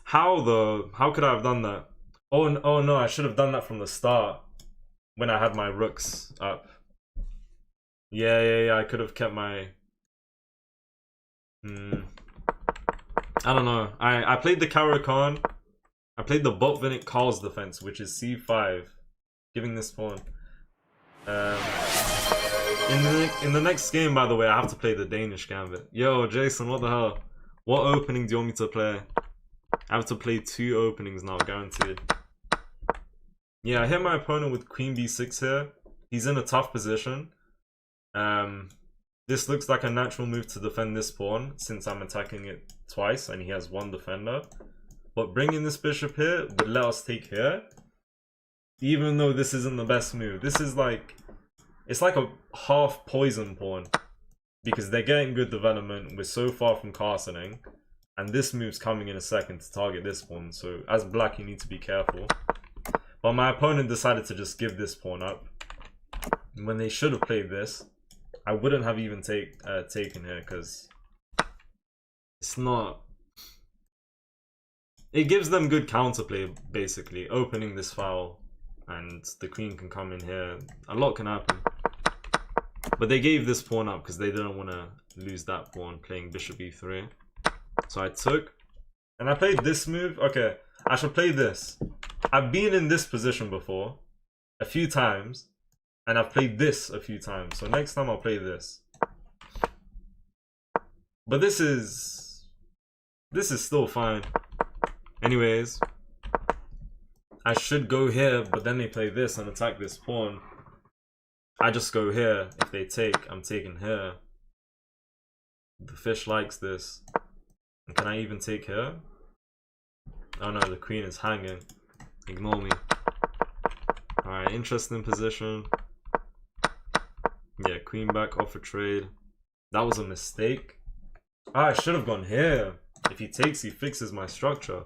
Speaker 1: How though? How could I have done that? Oh no, I should have done that from the start when I had my rooks up. Yeah, I could have kept my... I don't know. I played the Caro-Kann. I played the Botvinnik Karl's defense, which is c5, giving this pawn. In the next game, by the way, I have to play the Danish gambit. Yo, Jason, what the hell? What opening do you want me to play? I have to play 2 openings now, guaranteed. Yeah, I hit my opponent with Queen b6 here. He's in a tough position. This looks like a natural move to defend this pawn, since I'm attacking it twice and he has 1 defender. But bringing this bishop here would let us take here. Even though this isn't the best move. This is like... It's like a half poison pawn. Because they're getting good development. We're so far from castling. And this move's coming in a second to target this pawn. So as black, you need to be careful. But my opponent decided to just give this pawn up. When they should have played this. I wouldn't have even taken here, because it's not... It gives them good counterplay, basically. Opening this file, and the queen can come in here. A lot can happen. But they gave this pawn up because they didn't want to lose that pawn, playing bishop e3. So I took, and I played this move. Okay, I should play this. I've been in this position before, a few times. And I've played this a few times, so next time I'll play this. But this is still fine. Anyways, I should go here, but then they play this and attack this pawn. I just go here. If they take, I'm taking here. The fish likes this. And can I even take here? Oh no, the queen is hanging. Ignore me. Alright, interesting position. Yeah, queen back, offer trade. That was a mistake. Ah, I should have gone here. If he takes, he fixes my structure.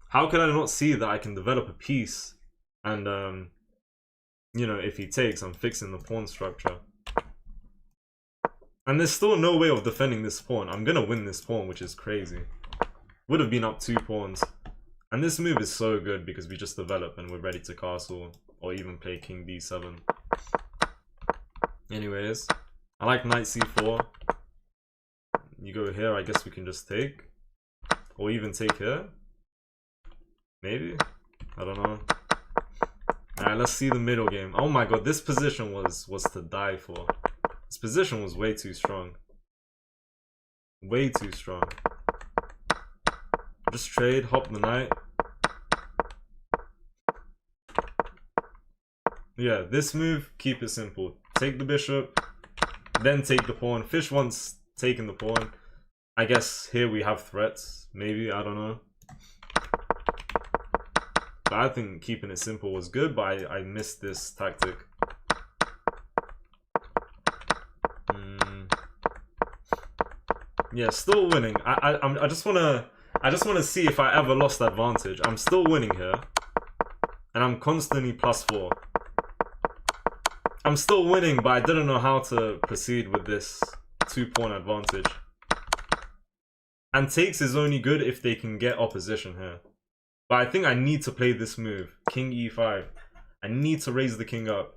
Speaker 1: How could I not see that I can develop a piece? And, you know, if he takes, I'm fixing the pawn structure. And there's still no way of defending this pawn. I'm gonna win this pawn, which is crazy. Would have been up 2 pawns. And this move is so good because we just develop and we're ready to castle. Or even play king b7. Anyways, I like knight c4. You go here, I guess we can just take. Or even take here. Maybe? I don't know. Alright, let's see the middle game. Oh my god, this position was to die for. This position was way too strong. Way too strong. Just trade, hop the knight. Yeah, this move, keep it simple. Take the bishop, then take the pawn. Fish once taken the pawn. I guess here we have threats. Maybe, I don't know. But I think keeping it simple was good, but I missed this tactic. Yeah, still winning. I just wanna see if I ever lost advantage. I'm still winning here. And I'm constantly +4. I'm still winning, but I didn't know how to proceed with this 2-pawn advantage. And takes is only good if they can get opposition here. But I think I need to play this move. King e5. I need to raise the king up.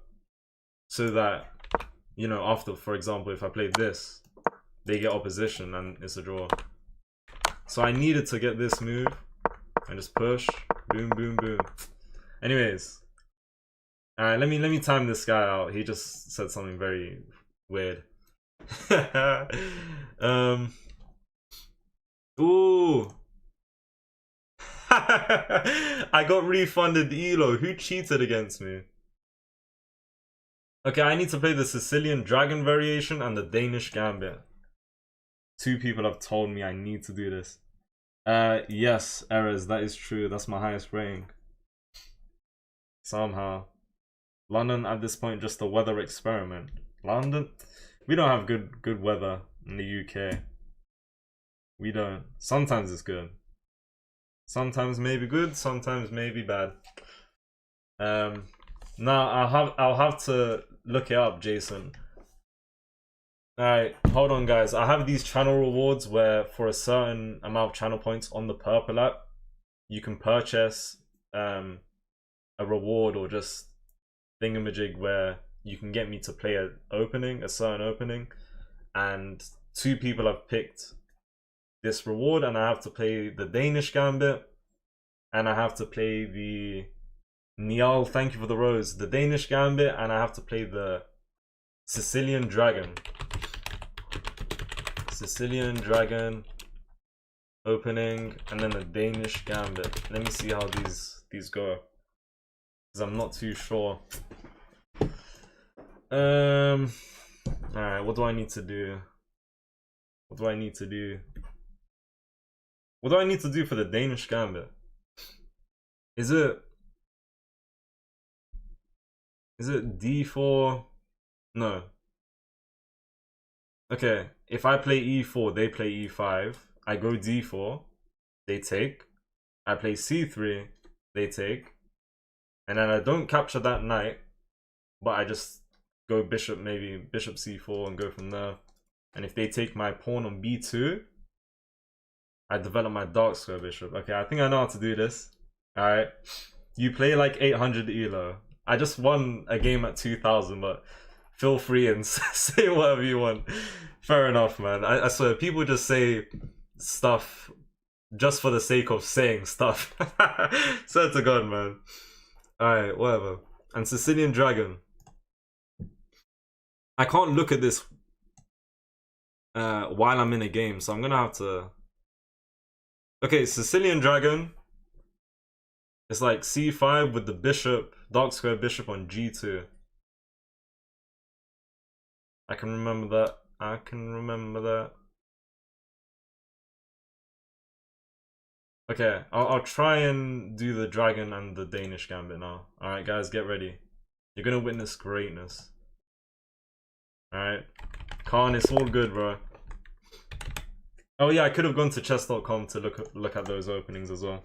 Speaker 1: So that, you know, after, for example, if I played this, they get opposition and it's a draw. So I needed to get this move and just push, boom, boom, boom. Anyways, alright, let me time this guy out. He just said something very weird. Ooh. I got refunded Elo. Who cheated against me? Okay, I need to play the Sicilian Dragon variation and the Danish Gambit. 2 people have told me I need to do this. Yes, Errors, that is true. That's my highest rating. Somehow. London at this point just a weather experiment. London? We don't have good weather in the UK. We don't. Sometimes it's good. Sometimes maybe good, sometimes maybe bad. Now I'll have to look it up, Jason. Alright, hold on guys. I have these channel rewards where for a certain amount of channel points on the purple app, you can purchase a reward or just thingamajig where you can get me to play a certain opening, and 2 people have picked this reward, and I have to play the Danish Gambit and I have to play the Niall, thank you for the rose, the Danish Gambit, and I have to play the Sicilian Dragon. Sicilian Dragon opening and then the Danish Gambit. Let me see how these go, because I'm not too sure. Alright, what do I need to do? What do I need to do? What do I need to do for the Danish Gambit? Is it D4? No. Okay, if I play E4, they play E5. I go D4, they take. I play C3, they take. And then I don't capture that knight, but I just go bishop, maybe bishop C4 and go from there. And if they take my pawn on B2, I develop my dark square bishop. Okay, I think I know how to do this. Alright. You play like 800 Elo. I just won a game at 2000, but feel free and say whatever you want. Fair enough, man. I swear, people just say stuff just for the sake of saying stuff. Swear to God, man. Alright, whatever. And Sicilian Dragon. I can't look at this while I'm in a game, so I'm gonna have to... Okay, Sicilian Dragon. It's like C5 with the bishop, dark square bishop on G2. I can remember that. I can remember that. Okay, I'll try and do the dragon and the Danish Gambit now. Alright guys, get ready. You're gonna witness greatness. Alright. Khan, it's all good, bro. Oh yeah, I could have gone to chess.com to look at those openings as well.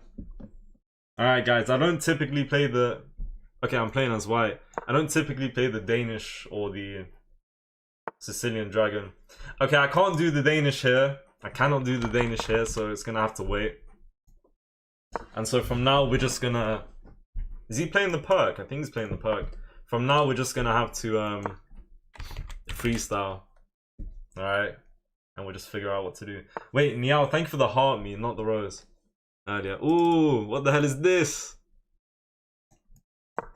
Speaker 1: Alright guys, I don't typically play the... Okay, I'm playing as white. I don't typically play the Danish or the Sicilian Dragon. Okay, I can't do the Danish here. I cannot do the Danish here, so it's gonna have to wait. And so from now, we're just gonna... Is he playing the perk? I think he's playing the perk. From now, we're just gonna have to freestyle. Alright? And we'll just figure out what to do. Wait, Niao, thank you for the heart me, not the rose. Earlier. Ooh, what the hell is this?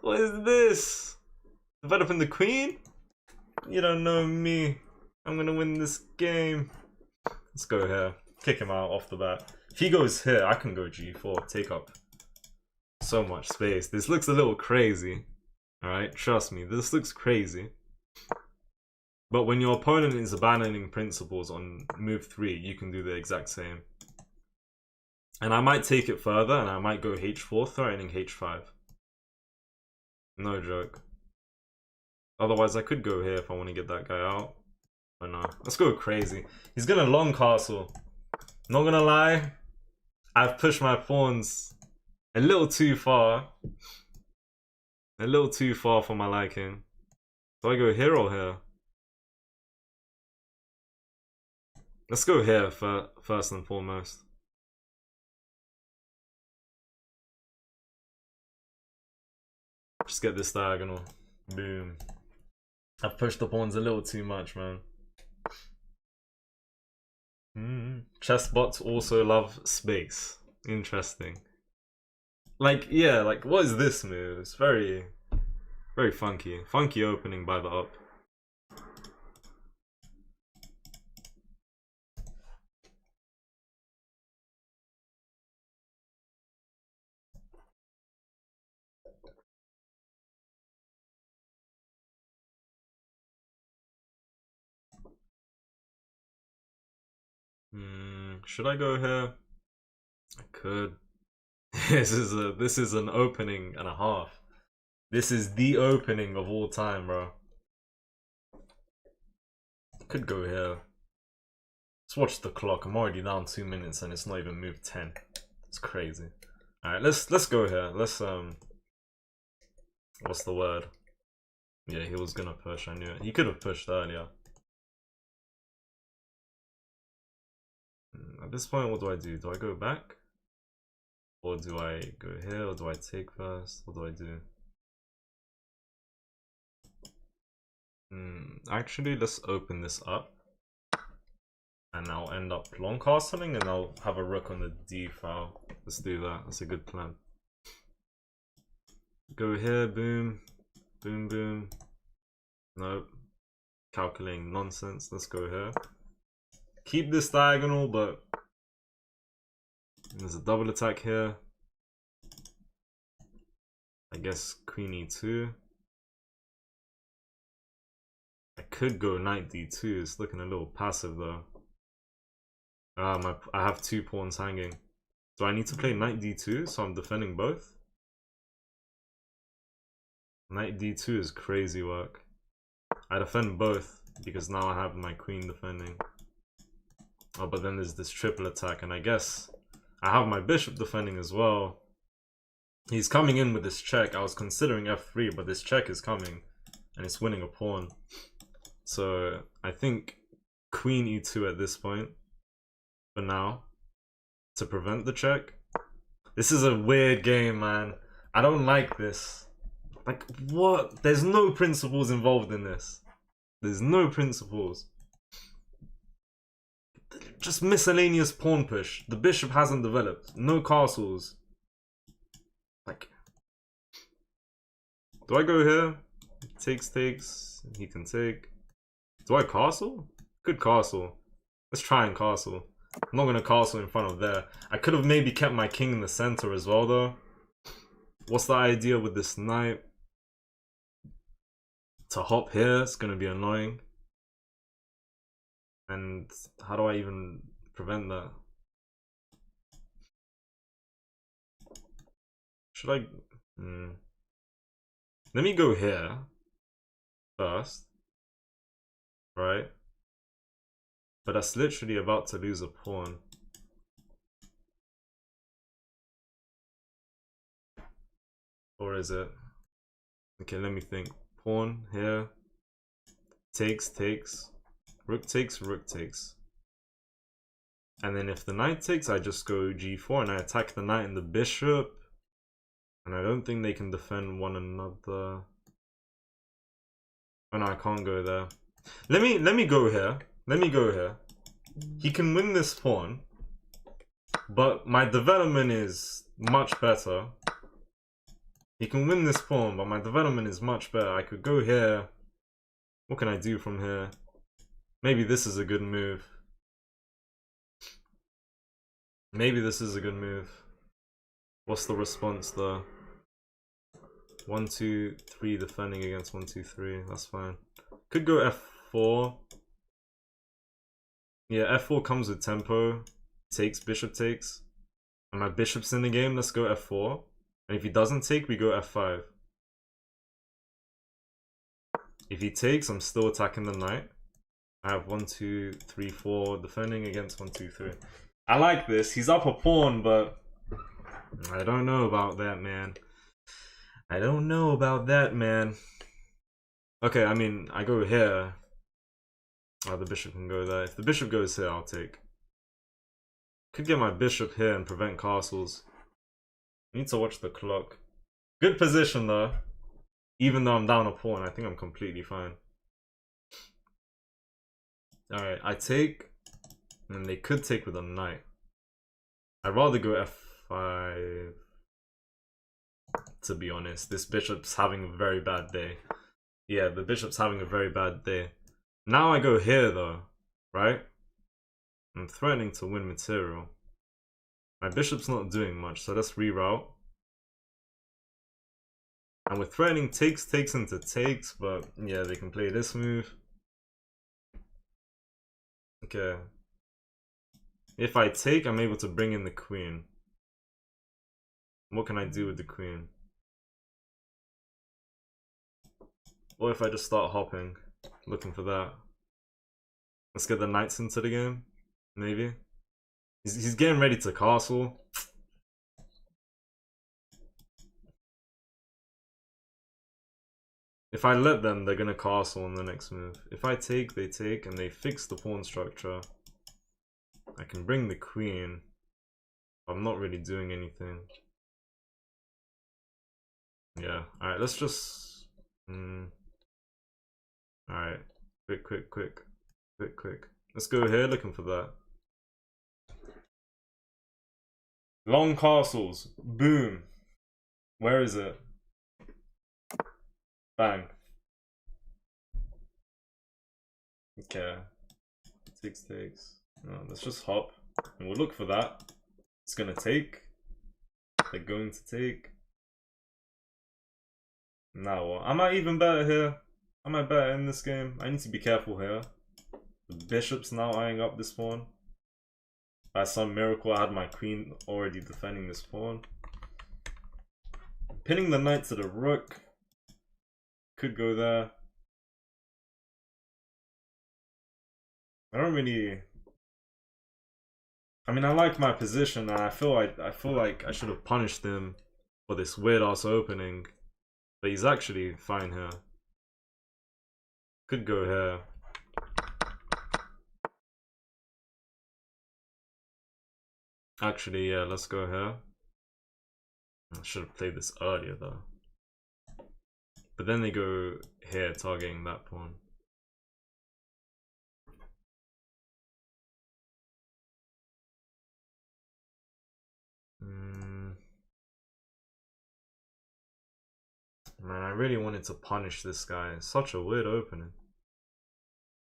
Speaker 1: What is this? Developing the queen? You don't know me. I'm gonna win this game. Let's go here. Kick him out off the bat. If he goes here, I can go G4. Take up so much space. This looks a little crazy. Alright, trust me, this looks crazy. But when your opponent is abandoning principles on move 3, you can do the exact same. And I might take it further, and I might go H4, threatening H5. No joke. Otherwise, I could go here if I want to get that guy out. But no, let's go crazy. He's gonna long castle. Not gonna lie, I've pushed my pawns a little too far. A little too far for my liking. Do I go here or here? Let's go here first and foremost. Just get this diagonal. Boom. I've pushed the pawns a little too much, man. Chess bots also love space. Interesting. Like, yeah, like, what is this move? It's very, very funky. Funky opening by the up. Should I go here? I could. This is an opening and a half. This is the opening of all time, bro. Could go here. Let's watch the clock. I'm already down 2 minutes and it's not even moved 10. It's crazy. Alright, let's go here. Let's what's the word? Yeah, he was gonna push, I knew it. He could have pushed earlier. At this point, what do I do? Do I go back? Or do I go here? Or do I take first? What do I do? Actually, let's open this up. And I'll end up long castling and I'll have a rook on the d file. Let's do that. That's a good plan. Go here, boom. Boom, boom. Nope. Calculating nonsense. Let's go here. Keep this diagonal, but there's a double attack here. I guess queen e2. I could go knight d2. It's looking a little passive though. I have 2 pawns hanging. Do I need to play knight d2 so I'm defending both? Knight d2 is crazy work. I defend both because now I have my queen defending. Oh, but then there's this triple attack, and I guess I have my bishop defending as well. He's coming in with this check. I was considering f3, but this check is coming, and it's winning a pawn. So I think queen e2 at this point, for now, to prevent the check. This is a weird game, man. I don't like this. Like, what? There's no principles involved in this. There's no principles. Just miscellaneous pawn push. The bishop hasn't developed. No castles. Like, do I go here? Takes. He can take. Do I castle? Good castle. Let's try and castle. I'm not gonna castle in front of there. I could have maybe kept my king in the center as well, though. What's the idea with this knight? To hop here, it's gonna be annoying. And how do I even prevent that? Should I? Let me go here first, right? But that's literally about to lose a pawn. Or is it? Okay, let me think. Pawn here. Takes. Rook takes. And then if the knight takes, I just go g4 and I attack the knight and the bishop. And I don't think they can defend one another. Oh no, I can't go there. Let me go here. He can win this pawn, but my development is much better. He can win this pawn, but my development is much better. I could go here. What can I do from here? Maybe this is a good move. What's the response though? 1, 2, 3 defending against 1, 2, 3. That's fine. Could go f4. Yeah, f4 comes with tempo. Takes, bishop takes. And my bishop's in the game. Let's go f4. And if he doesn't take, we go f5. If he takes, I'm still attacking the knight. I have 1, 2, 3, 4 defending against 1, 2, 3. I like this. He's up a pawn, but I don't know about that, man. Okay, I mean, I go here. Oh, the bishop can go there. If the bishop goes here, I'll take. Could get my bishop here and prevent castles. Need to watch the clock. Good position though. Even though I'm down a pawn, I think I'm completely fine. Alright, I take, and they could take with a knight. I'd rather go f5, to be honest. This bishop's having a very bad day. Yeah, the bishop's having a very bad day. Now I go here though, right? I'm threatening to win material. My bishop's not doing much, so let's reroute. And we're threatening takes into takes, but yeah, they can play this move. Okay. If I take, I'm able to bring in the queen. What can I do with the queen? Or if I just start hopping, looking for that. Let's get the knights into the game, maybe. He's getting ready to castle. If I let them, they're gonna castle on the next move. If I take, they take, and they fix the pawn structure. I can bring the queen. I'm not really doing anything. Yeah, alright, let's just... Alright, quick. Let's go here looking for that. Long castles. Boom. Where is it? Bang. Okay. Takes. No, let's just hop. And we'll look for that. It's gonna take. They're going to take. Now what? Am I even better here? Am I better in this game? I need to be careful here. The bishop's now eyeing up this pawn. By some miracle, I had my queen already defending this pawn. Pinning the knight to the rook. Could go there. I don't really... I mean, I like my position, and I feel like I should have punished him for this weird ass opening. But he's actually fine here. Could go here. Actually, yeah, let's go here. I should have played this earlier though. But then they go here, targeting that pawn. Man, I really wanted to punish this guy. It's such a weird opening.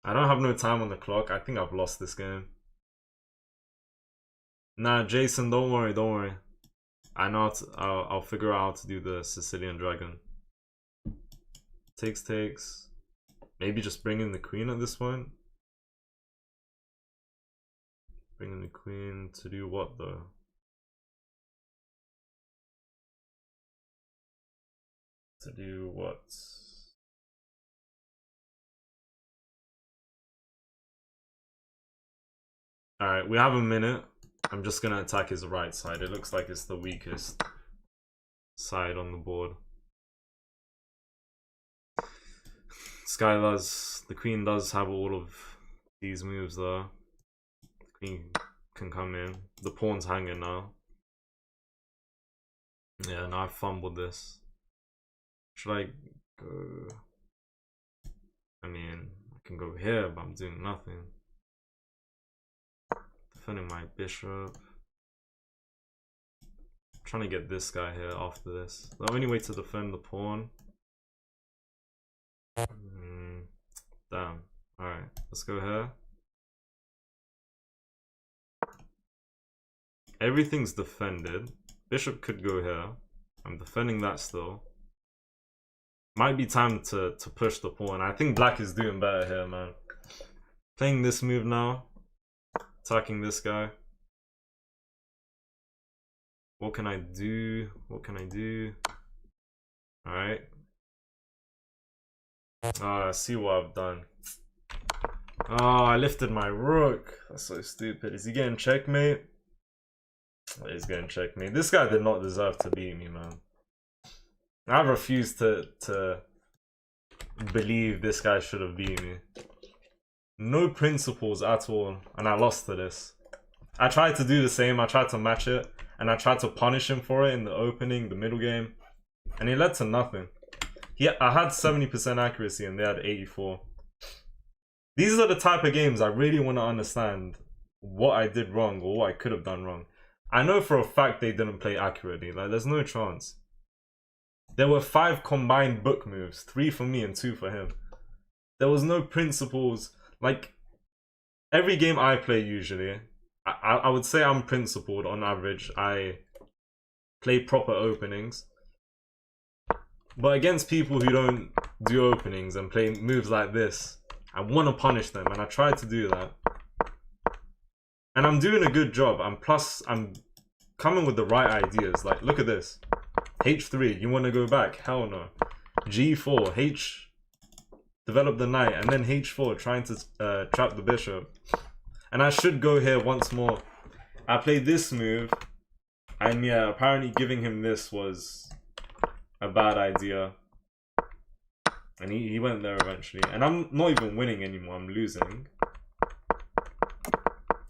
Speaker 1: I don't have no time on the clock. I think I've lost this game. Nah, Jason, don't worry. I know I'll figure out how to do the Sicilian dragon. Takes. Maybe just bring in the queen at this point. Bring in the queen to do what though? To do what? Alright, we have a minute. I'm just gonna attack his right side. It looks like it's the weakest side on the board. The queen does have all of these moves though. The queen can come in. The pawn's hanging now. Yeah, now I fumbled this. Should I go? I mean, I can go here, but I'm doing nothing. Defending my bishop. I'm trying to get this guy here after this. The only way to defend the pawn. Damn. Alright, let's go here. Everything's defended. Bishop could go here. I'm defending that still. Might be time to push the pawn. I think black is doing better here, man. Playing this move now. Attacking this guy. What can I do? Alright. I see what I've done. Oh, I lifted my rook. That's so stupid. Is he getting checkmate? He's getting checkmate. This guy did not deserve to beat me, man. I refuse to believe this guy should have beat me. No principles at all, and I lost to this. I tried to do the same. I tried to match it, and I tried to punish him for it in the opening, the middle game, and it led to nothing. I had 70% accuracy, and they had 84. These are the type of games I really want to understand what I did wrong or what I could have done wrong. I know for a fact they didn't play accurately. Like, there's no chance. There were 5 combined book moves, 3 for me and 2 for him. There was no principles. Like, every game I play usually, I would say I'm principled on average. I play proper openings. But against people who don't do openings and play moves like this, I want to punish them, and I try to do that. And I'm doing a good job. I'm coming with the right ideas. Like, look at this. H3, you want to go back? Hell no. G4, H, develop the knight, and then H4, trying to trap the bishop. And I should go here once more. I played this move, and yeah, apparently giving him this was a bad idea. And he went there eventually. And I'm not even winning anymore, I'm losing.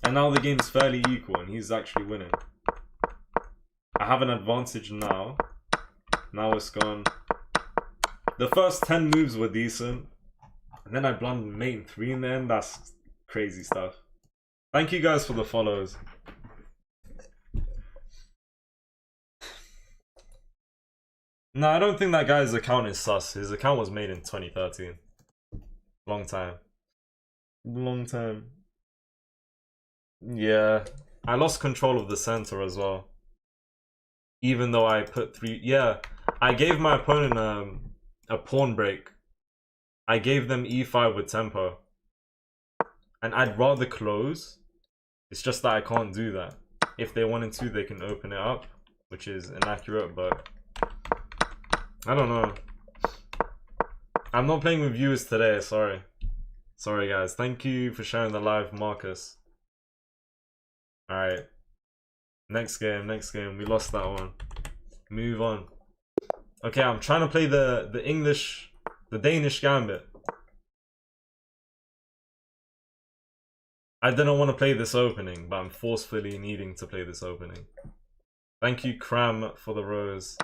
Speaker 1: And now the game's fairly equal, and he's actually winning. I have an advantage now. Now it's gone. The first 10 moves were decent. And then I blundered mate in 3 in the end. That's crazy stuff. Thank you guys for the follows. No, I don't think that guy's account is sus. His account was made in 2013. Long time. Long time. Yeah. I lost control of the center as well. Even though I put 3... Yeah. I gave my opponent a pawn break. I gave them e5 with tempo. And I'd rather close. It's just that I can't do that. If they wanted to, they can open it up. Which is inaccurate, but... I don't know. I'm not playing with viewers today, sorry. Sorry guys. Thank you for sharing the live, Marcus. Alright. Next game. We lost that one. Move on. Okay, I'm trying to play the Danish gambit. I didn't want to play this opening, but I'm forcefully needing to play this opening. Thank you, Cram, for the rose.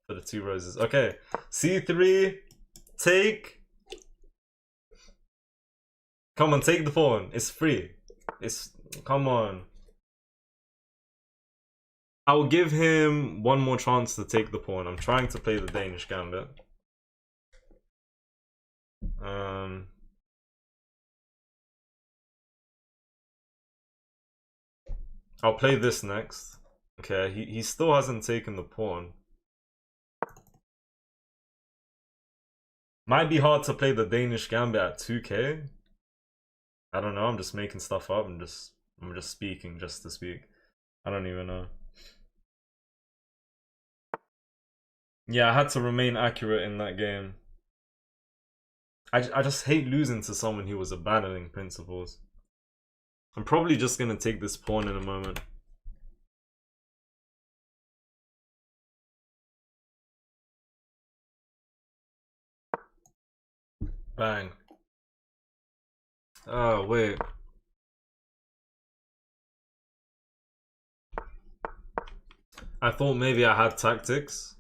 Speaker 1: For the 2 roses. Okay. C3. Take. Come on, take the pawn. It's free. Come on. I'll give him one more chance to take the pawn. I'm trying to play the Danish gambit. I'll play this next. Okay, he still hasn't taken the pawn. Might be hard to play the Danish gambit at 2k. I don't know, I'm just making stuff up. I'm just speaking just to speak. I don't even know. Yeah, I had to remain accurate in that game. I just hate losing to someone who was abandoning principles. I'm probably just gonna take this pawn in a moment. Bang. Oh, wait. I thought maybe I had tactics.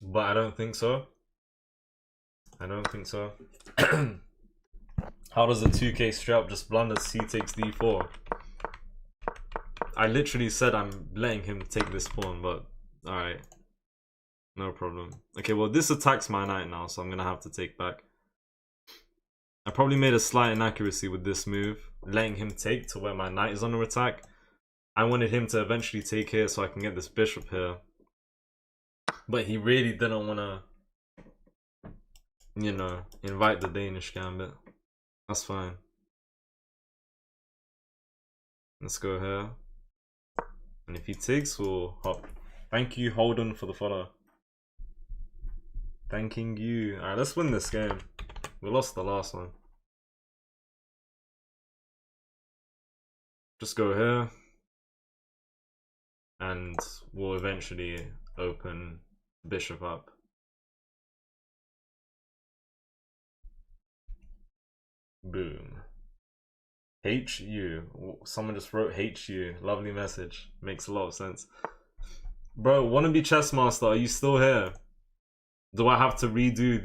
Speaker 1: But I don't think so. I don't think so. How does a 2k straight up just blunder c takes d4? I literally said I'm letting him take this pawn, but alright. No problem. Okay, well this attacks my knight now, so I'm gonna have to take back. I probably made a slight inaccuracy with this move, letting him take to where my knight is under attack. I wanted him to eventually take here so I can get this bishop here. But he really didn't want to, you know, invite the Danish gambit. That's fine. Let's go here. And if he takes, we'll hop. Thank you, Holden, for the follow. Thanking you. Alright, let's win this game. We lost the last one. Just go here. And we'll eventually open bishop up. Boom. HU. Someone just wrote HU. Lovely message. Makes a lot of sense. Bro, wannabe chess master, are you still here? Do I have to redo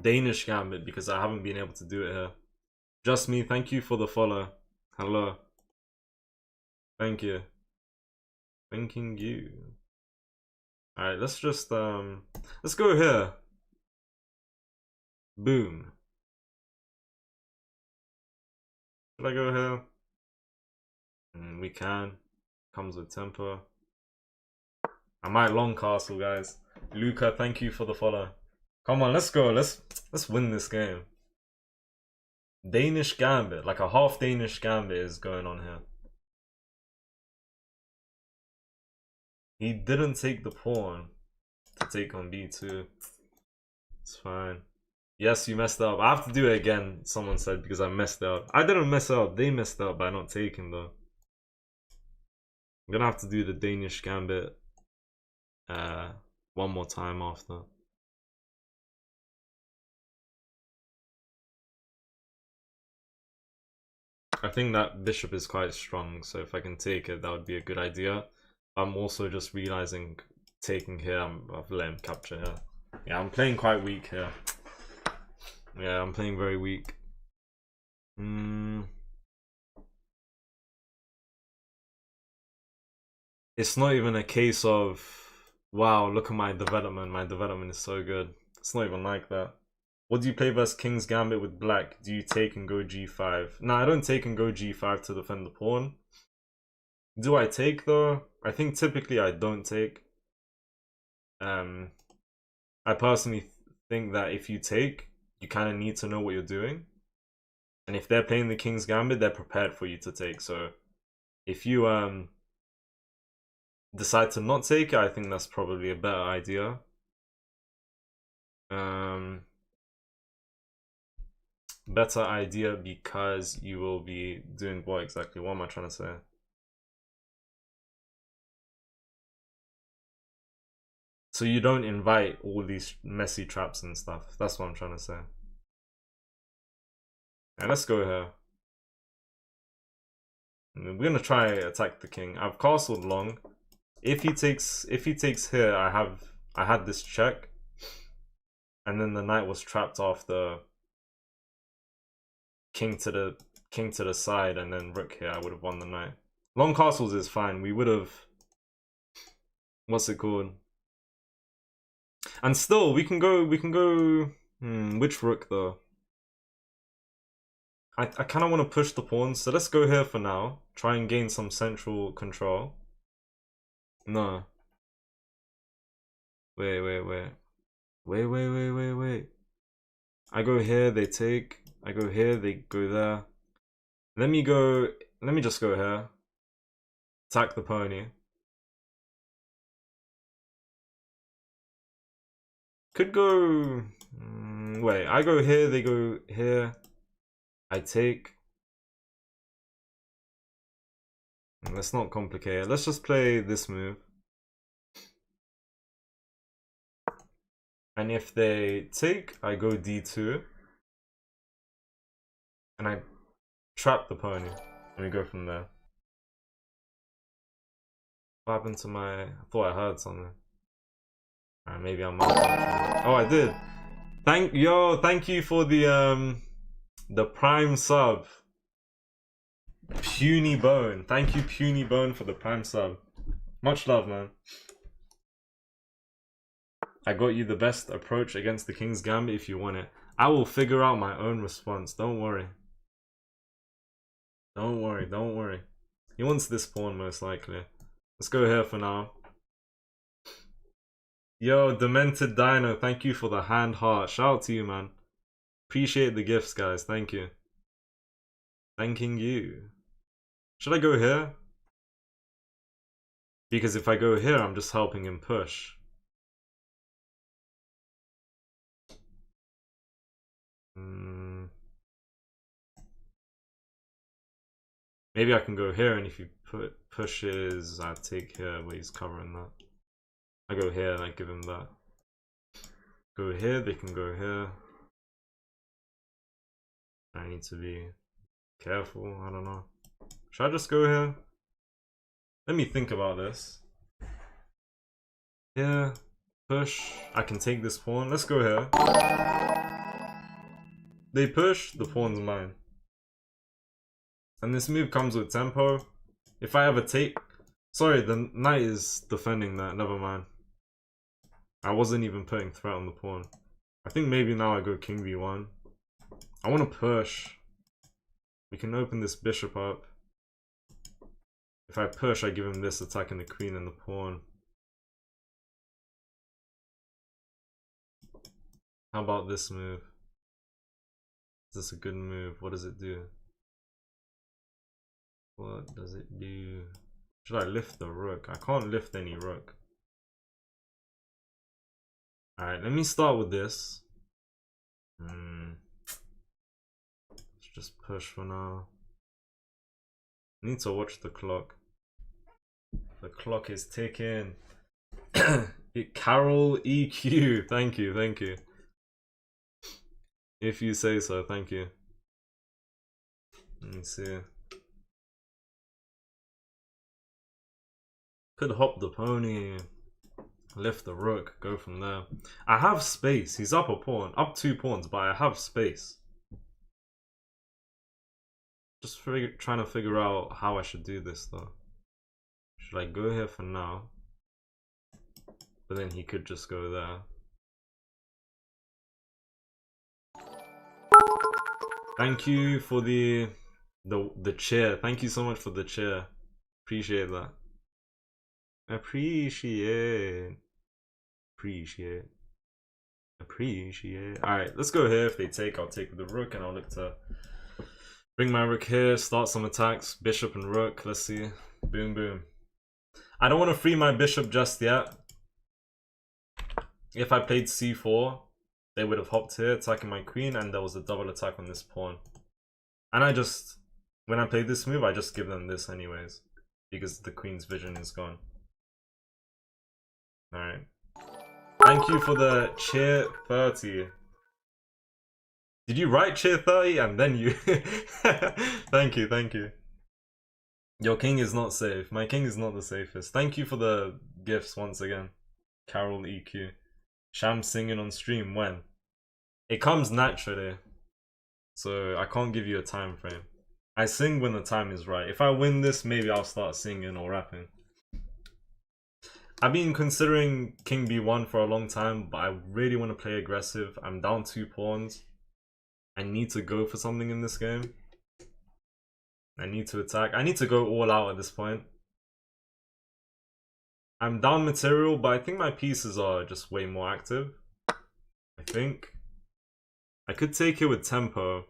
Speaker 1: Danish gambit because I haven't been able to do it here. Just me, thank you for the follow. Hello. Thank you. Thanking you. Alright, let's just let's go here. Boom. Should I go here? We can. Comes with temper. I might long castle, guys. Luca, thank you for the follow. Come on, let's go. Let's win this game. Danish gambit, like a half Danish gambit is going on here. He didn't take the pawn to take on b2. It's fine. Yes, you messed up. I have to do it again, someone said, because I messed up. I didn't mess up. They messed up by not taking, though. I'm gonna have to do the Danish gambit one more time after. I think that bishop is quite strong, so if I can take it, that would be a good idea. I'm also just realizing taking here, I've let him capture here. Yeah, I'm playing quite weak here. Yeah, I'm playing very weak. It's not even a case of, wow, look at my development. My development is so good. It's not even like that. What do you play versus King's Gambit with black? Do you take and go g5? No, I don't take and go g5 to defend the pawn. Do I take though? I think typically I don't take. I personally think that if you take, you kind of need to know what you're doing. And if they're playing the King's Gambit, they're prepared for you to take. So if you decide to not take it, I think that's probably a better idea. Better idea because you will be doing what exactly? What am I trying to say? So you don't invite all these messy traps and stuff. That's what I'm trying to say. And let's go here. We're gonna try attack the king. I've castled long. If he takes here, I had this check, and then the knight was trapped off the king to the side, and then rook here. I would have won the knight. Long castles is fine. We would have. What's it called? And still, we can go. Which rook though? I kind of want to push the pawns, so let's go here for now. Try and gain some central control. No. Wait. I go here, they take. I go here, they go there. Let me just go here. Attack the pony. Could go... wait, I go here, they go here. I take. Let's not complicate it. Let's just play this move. And if they take, I go d2. And I trap the pony. And we go from there. What happened to my... I thought I heard something. Alright, maybe I'm not. Oh, I did. Thank you for the prime sub. Puny Bone. Thank you, Puny Bone, for the prime sub. Much love, man. I got you the best approach against the King's Gambit if you want it. I will figure out my own response. Don't worry. Don't worry. He wants this pawn most likely. Let's go here for now. Yo, Demented Dino, thank you for the hand heart. Shout out to you, man. Appreciate the gifts, guys. Thank you. Thanking you. Should I go here? Because if I go here, I'm just helping him push. Maybe I can go here, and if he pushes, I take here where he's covering that. I go here and I give him that. Go here, they can go here. I need to be careful, I don't know. Should I just go here? Let me think about this. Here, push. I can take this pawn. Let's go here. they push, the pawn's mine. And this move comes with tempo. If I ever take... Sorry, the knight is defending that, never mind. I wasn't even putting threat on the pawn. I think maybe now I go king b1. I want to push. We can open this bishop up. If I push, I give him this, attacking the queen and the pawn. How about this move? Is this a good move? What does it do? What does it do? Should I lift the rook? I can't lift any rook. Alright, let me start with this. Let's just push for now. I need to watch the clock. The clock is ticking. Carol EQ. Thank you, thank you. If you say so, thank you. Let me see. Could hop the pony. Lift the rook, go from there. I have space. He's up a pawn, up 2 pawns, but I have space. Just trying to figure out how I should do this though. Should I go here for now? But then he could just go there. Thank you for the chair. Thank you so much for the chair. Appreciate that. Appreciate. Alright, let's go here. If they take, I'll take with the rook and I'll look to bring my rook here, start some attacks, bishop and rook. Let's see. Boom, boom. I don't want to free my bishop just yet. If I played c4, they would have hopped here, attacking my queen, and there was a double attack on this pawn. And when I play this move, I just give them this anyways, because the queen's vision is gone. Alright. Thank you for the cheer 30. Did you write cheer 30 and then you... Thank you, thank you. Your king is not safe. My king is not the safest. Thank you for the gifts once again. Carol EQ. Shamz singing on stream when? It comes naturally. So I can't give you a time frame. I sing when the time is right. If I win this, maybe I'll start singing or rapping. I've been considering king b1 for a long time, but I really want to play aggressive. I'm down 2 pawns. I need to go for something in this game. I need to attack. I need to go all out at this point. I'm down material, but I think my pieces are just way more active. I think. I could take it with tempo.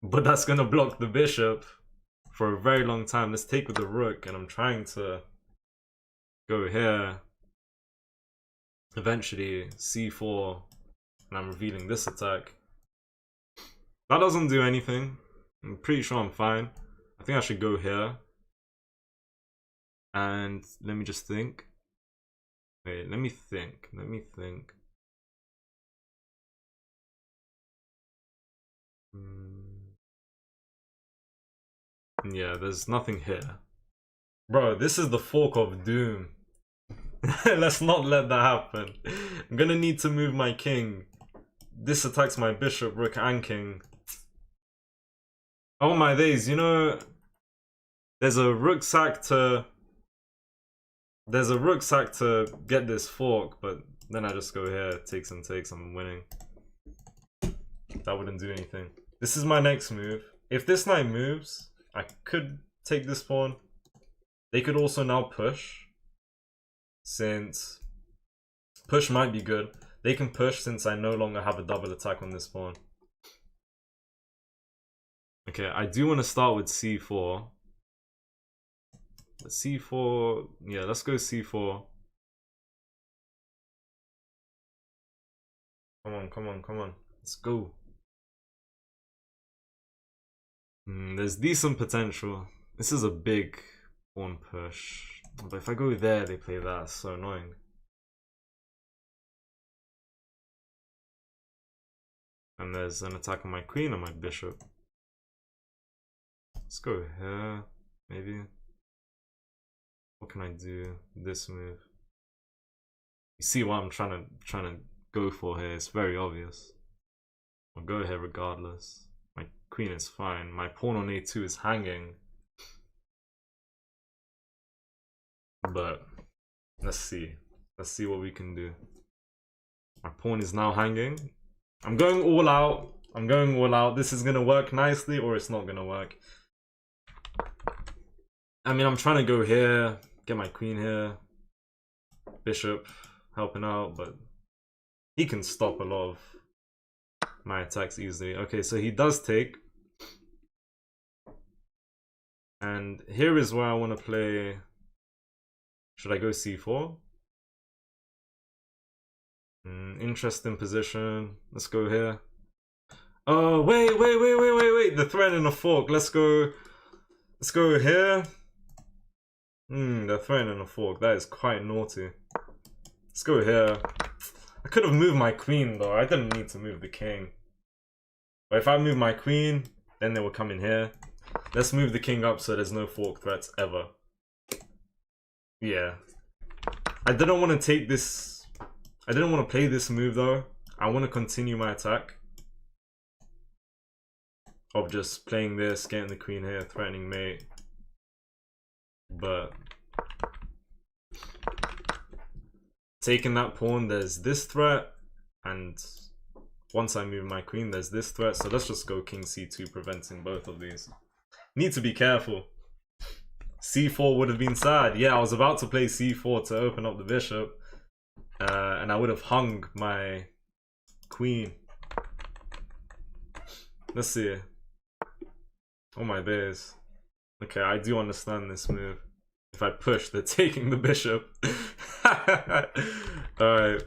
Speaker 1: But that's going to block the bishop for a very long time. Let's take with the rook, and I'm trying to go here. Eventually, c4, and I'm revealing this attack. That doesn't do anything. I'm pretty sure I'm fine. I think I should go here. And let me just think. Wait, let me think. Yeah, there's nothing here. Bro, this is the fork of doom. Let's not let that happen. I'm gonna need to move my king. This attacks my bishop, rook, and king. Oh my days, you know, there's a rook sack to get this fork, but then I just go here, takes and takes, I'm winning. That wouldn't do anything. This is my next move. If this knight moves, I could take this pawn. They could also now push, since push might be good. They can push since I no longer have a double attack on this pawn. Okay, I do want to start with c4. But c4, yeah, let's go c4. Come on. Let's go. There's decent potential. This is a big pawn push. But if I go there, they play that. It's so annoying. And there's an attack on my queen and my bishop. Let's go here, maybe. What can I do? This move. You see what I'm trying to go for here? It's very obvious. I'll go here regardless. My queen is fine. My pawn on a2 is hanging. But let's see. Let's see what we can do. My pawn is now hanging. I'm going all out. I'm going all out. This is gonna work nicely or it's not gonna work. I mean, I'm trying to go here, get my queen here. Bishop helping out, but he can stop a lot of my attacks easily. Okay, so he does take. And here is where I want to play. Should I go c4? Interesting position. Let's go here. Oh, wait. The thread and the fork. Let's go here. The thread and the fork. That is quite naughty. Let's go here. I could have moved my queen though. I didn't need to move the king. But if I move my queen, then they will come in here. Let's move the king up so there's no fork threats ever. Yeah. I didn't want to take this. I didn't want to play this move though. I want to continue my attack. Of just playing this, getting the queen here, threatening mate. But taking that pawn, there's this threat. And once I move my queen, there's this threat. So let's just go king c2, preventing both of these. Need to be careful. c4 would have been sad. Yeah, I was about to play c4 to open up the bishop. And I would have hung my queen. Let's see. Oh my days. Okay, I do understand this move. If I push, they're taking the bishop. Alright.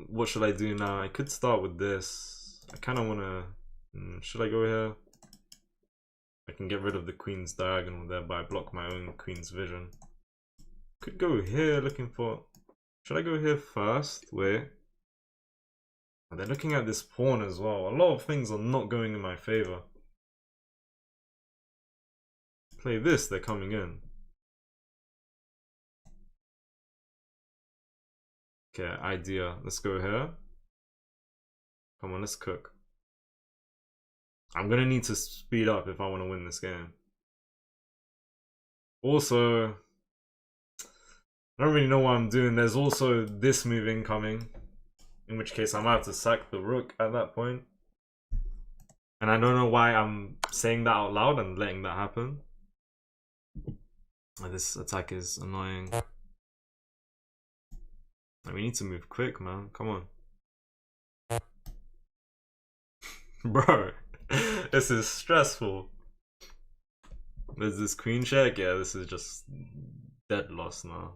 Speaker 1: What should I do now? I could start with this. I kind of want to... should I go here? I can get rid of the queen's diagonal, thereby block my own queen's vision. Could go here looking for... Should I go here first? Wait. They're looking at this pawn as well. A lot of things are not going in my favor. Play this, they're coming in. Okay, idea. Let's go here. Come on, let's cook. I'm gonna need to speed up if I want to win this game. Also, I don't really know what I'm doing. There's also this move incoming. In which case I might have to sack the rook at that point. And I don't know why I'm saying that out loud and letting that happen. This attack is annoying. We need to move quick, man. Come on. Bro, this is stressful. There's this queen check. Yeah, this is just dead loss now.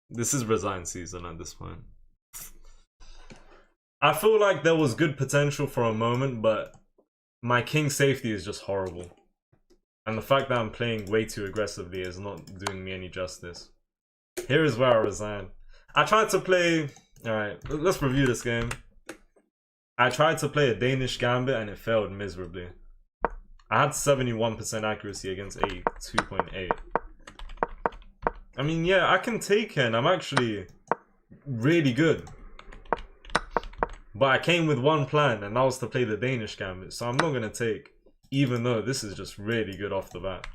Speaker 1: This is resign season at this point. I feel like there was good potential for a moment, but my king safety is just horrible. And the fact that I'm playing way too aggressively is not doing me any justice. Here is where I resign. I tried to play... Alright, let's review this game. I tried to play a Danish gambit and it failed miserably. I had 71% accuracy against 82.8. I mean, yeah, I can take it and I'm actually really good. But I came with one plan and that was to play the Danish gambit. So I'm not going to take, even though this is just really good off the bat.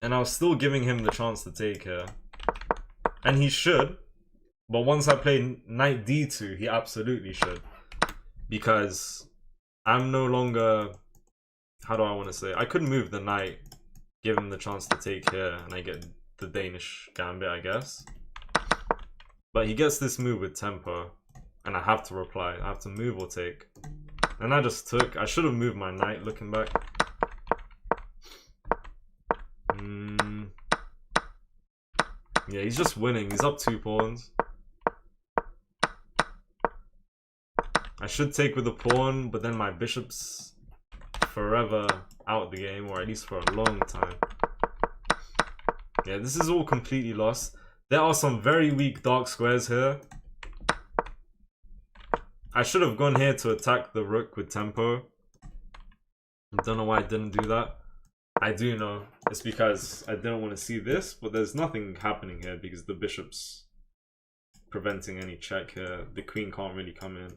Speaker 1: And I was still giving him the chance to take here. And he should. But once I play knight d2, he absolutely should. Because I'm no longer... How do I want to say? I could move the knight, give him the chance to take here, and I get the Danish gambit, I guess. But he gets this move with tempo. And I have to reply. I have to move or take. And I just took. I should have moved my knight looking back. Yeah, he's just winning. He's up 2 pawns. I should take with the pawn, but then my bishop's forever out the game, or at least for a long time. Yeah, this is all completely lost. There are some very weak dark squares here. I should have gone here to attack the rook with tempo. I don't know why I didn't do that. I do know. It's because I didn't want to see this, but there's nothing happening here because the bishop's preventing any check here. The queen can't really come in.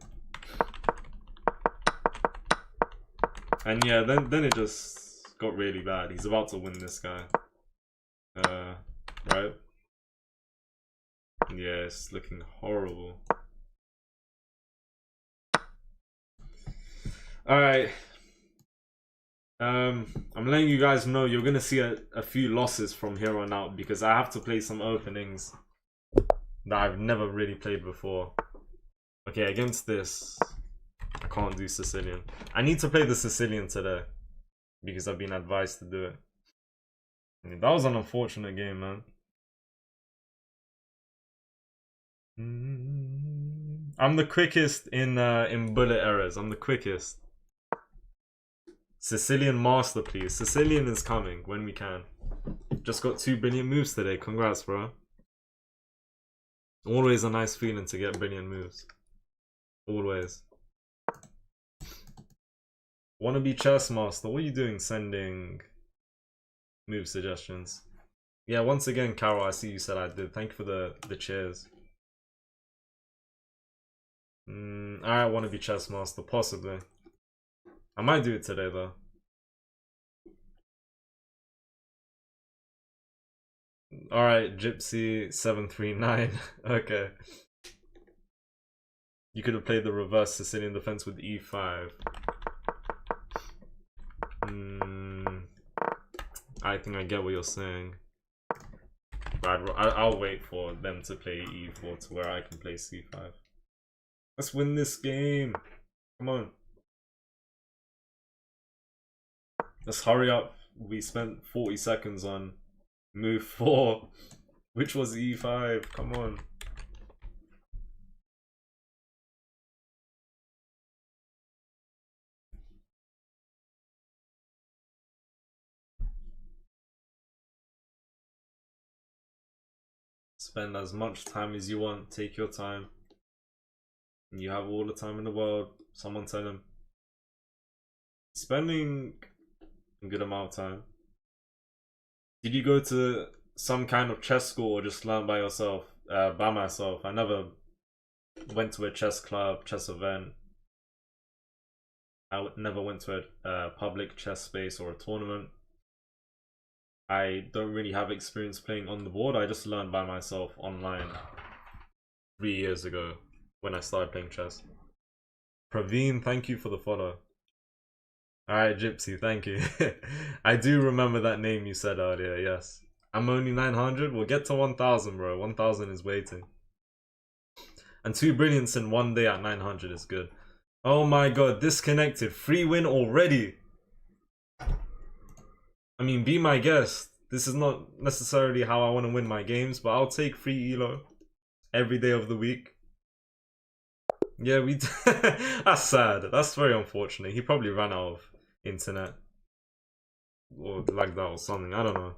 Speaker 1: And yeah, then it just got really bad. He's about to win this guy. Right? Yeah, it's looking horrible. Alright. I'm letting you guys know you're gonna see a few losses from here on out because I have to play some openings that I've never really played before. Okay, against this, I can't do Sicilian. I need to play the Sicilian today because I've been advised to do it. I mean, that was an unfortunate game, man. I'm the quickest in bullet errors. I'm the quickest. Sicilian master, please. Sicilian is coming when we can. Just got 2 billion moves today. Congrats, bro. Always a nice feeling to get brilliant moves. Always. Wanna be chess master? What are you doing sending move suggestions? Yeah, once again, Carol, I see you said I did. Thank you for the cheers. I want to be chess master, possibly. I might do it today though. Alright, Gypsy 739. Okay. You could have played the reverse Sicilian defense with E5. I think I get what you're saying. But I'll wait for them to play E4 to where I can play C5. Let's win this game. Come on. Let's hurry up. We spent 40 seconds on move 4, which was E5. Come on. Spend as much time as you want. Take your time. You have all the time in the world. Someone tell him. Spending a good amount of time. Did you go to some kind of chess school or just learn by yourself? By myself. I never went to a chess club, chess event. I never went to a public chess space or a tournament. I don't really have experience playing on the board. I just learned by myself online 3 years ago when I started playing chess. Praveen, thank you for the follow. Alright, Gypsy, thank you. I do remember that name you said earlier, yes. I'm only 900. We'll get to 1,000, bro. 1,000 is waiting. And 2 brilliants in one day at 900 is good. Oh my god, disconnected. Free win already. I mean, be my guest. This is not necessarily how I want to win my games, but I'll take free Elo every day of the week. Yeah, we... That's sad. That's very unfortunate. He probably ran out of internet. Or lagged out or something. I don't know.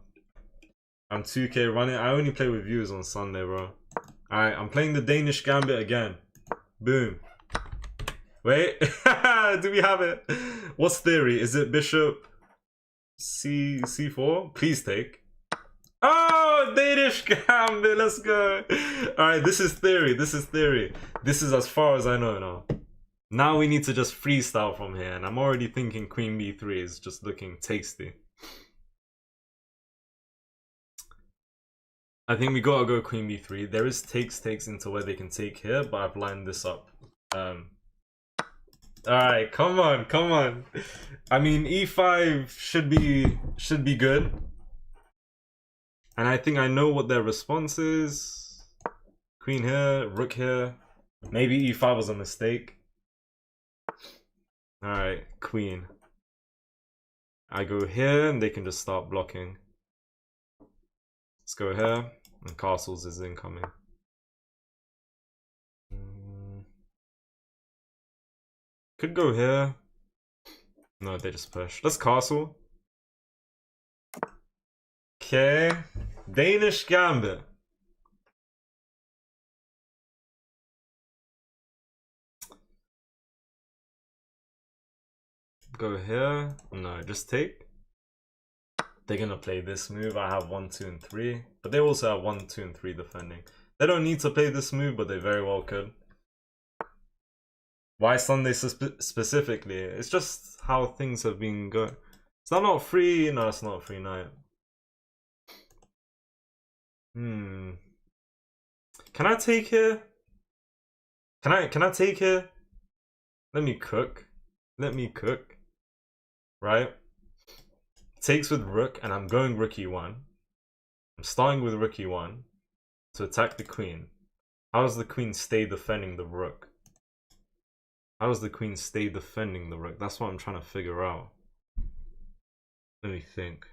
Speaker 1: I'm 2K running. I only play with viewers on Sunday, bro. Alright, I'm playing the Danish gambit again. Boom. Wait. Do we have it? What's theory? Is it bishop C4? Please take. Oh, Danish gambit. Let's go. Alright, this is theory. This is theory. This is as far as I know now. Now we need to just freestyle from here. And I'm already thinking queen b3 is just looking tasty. I think we gotta go queen b3. There is takes into where they can take here, but I've lined this up. Alright, come on, come on. I mean, e5 should be good. And I think I know what their response is. Queen here, rook here. Maybe e5 was a mistake. Alright, queen. I go here and they can just start blocking. Let's go here. And castles is incoming. Could go here. No, they just push. Let's castle. Okay. Danish gambit. Go here. No, just take. They're gonna play this move. I have 1, 2, and 3. But they also have 1, 2, and 3 defending. They don't need to play this move, but they very well could. Why Sunday specifically? It's just how things have been going. Is that not free? No, it's not a free night. Can I take here? Can I take here? Let me cook. Let me cook. Right? Takes with rook, and I'm going rook e1. I'm starting with rook e1 to attack the queen. How does the queen stay defending the rook? How does the queen stay defending the rook? That's what I'm trying to figure out. Let me think.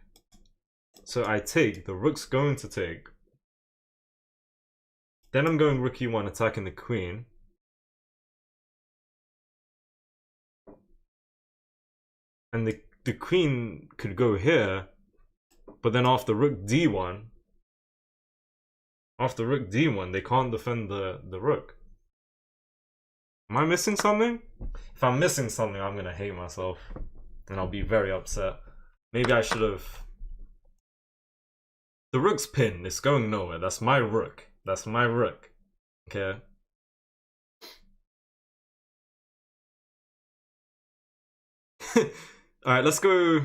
Speaker 1: So I take, the rook's going to take. Then I'm going rook e1 attacking the queen. And the queen could go here, but then after rook d1, they can't defend the rook. Am I missing something? If I'm missing something, I'm gonna hate myself. And I'll be very upset. Maybe I should have... The rook's pinned. It's going nowhere. That's my rook. That's my rook. Okay. Alright, let's go...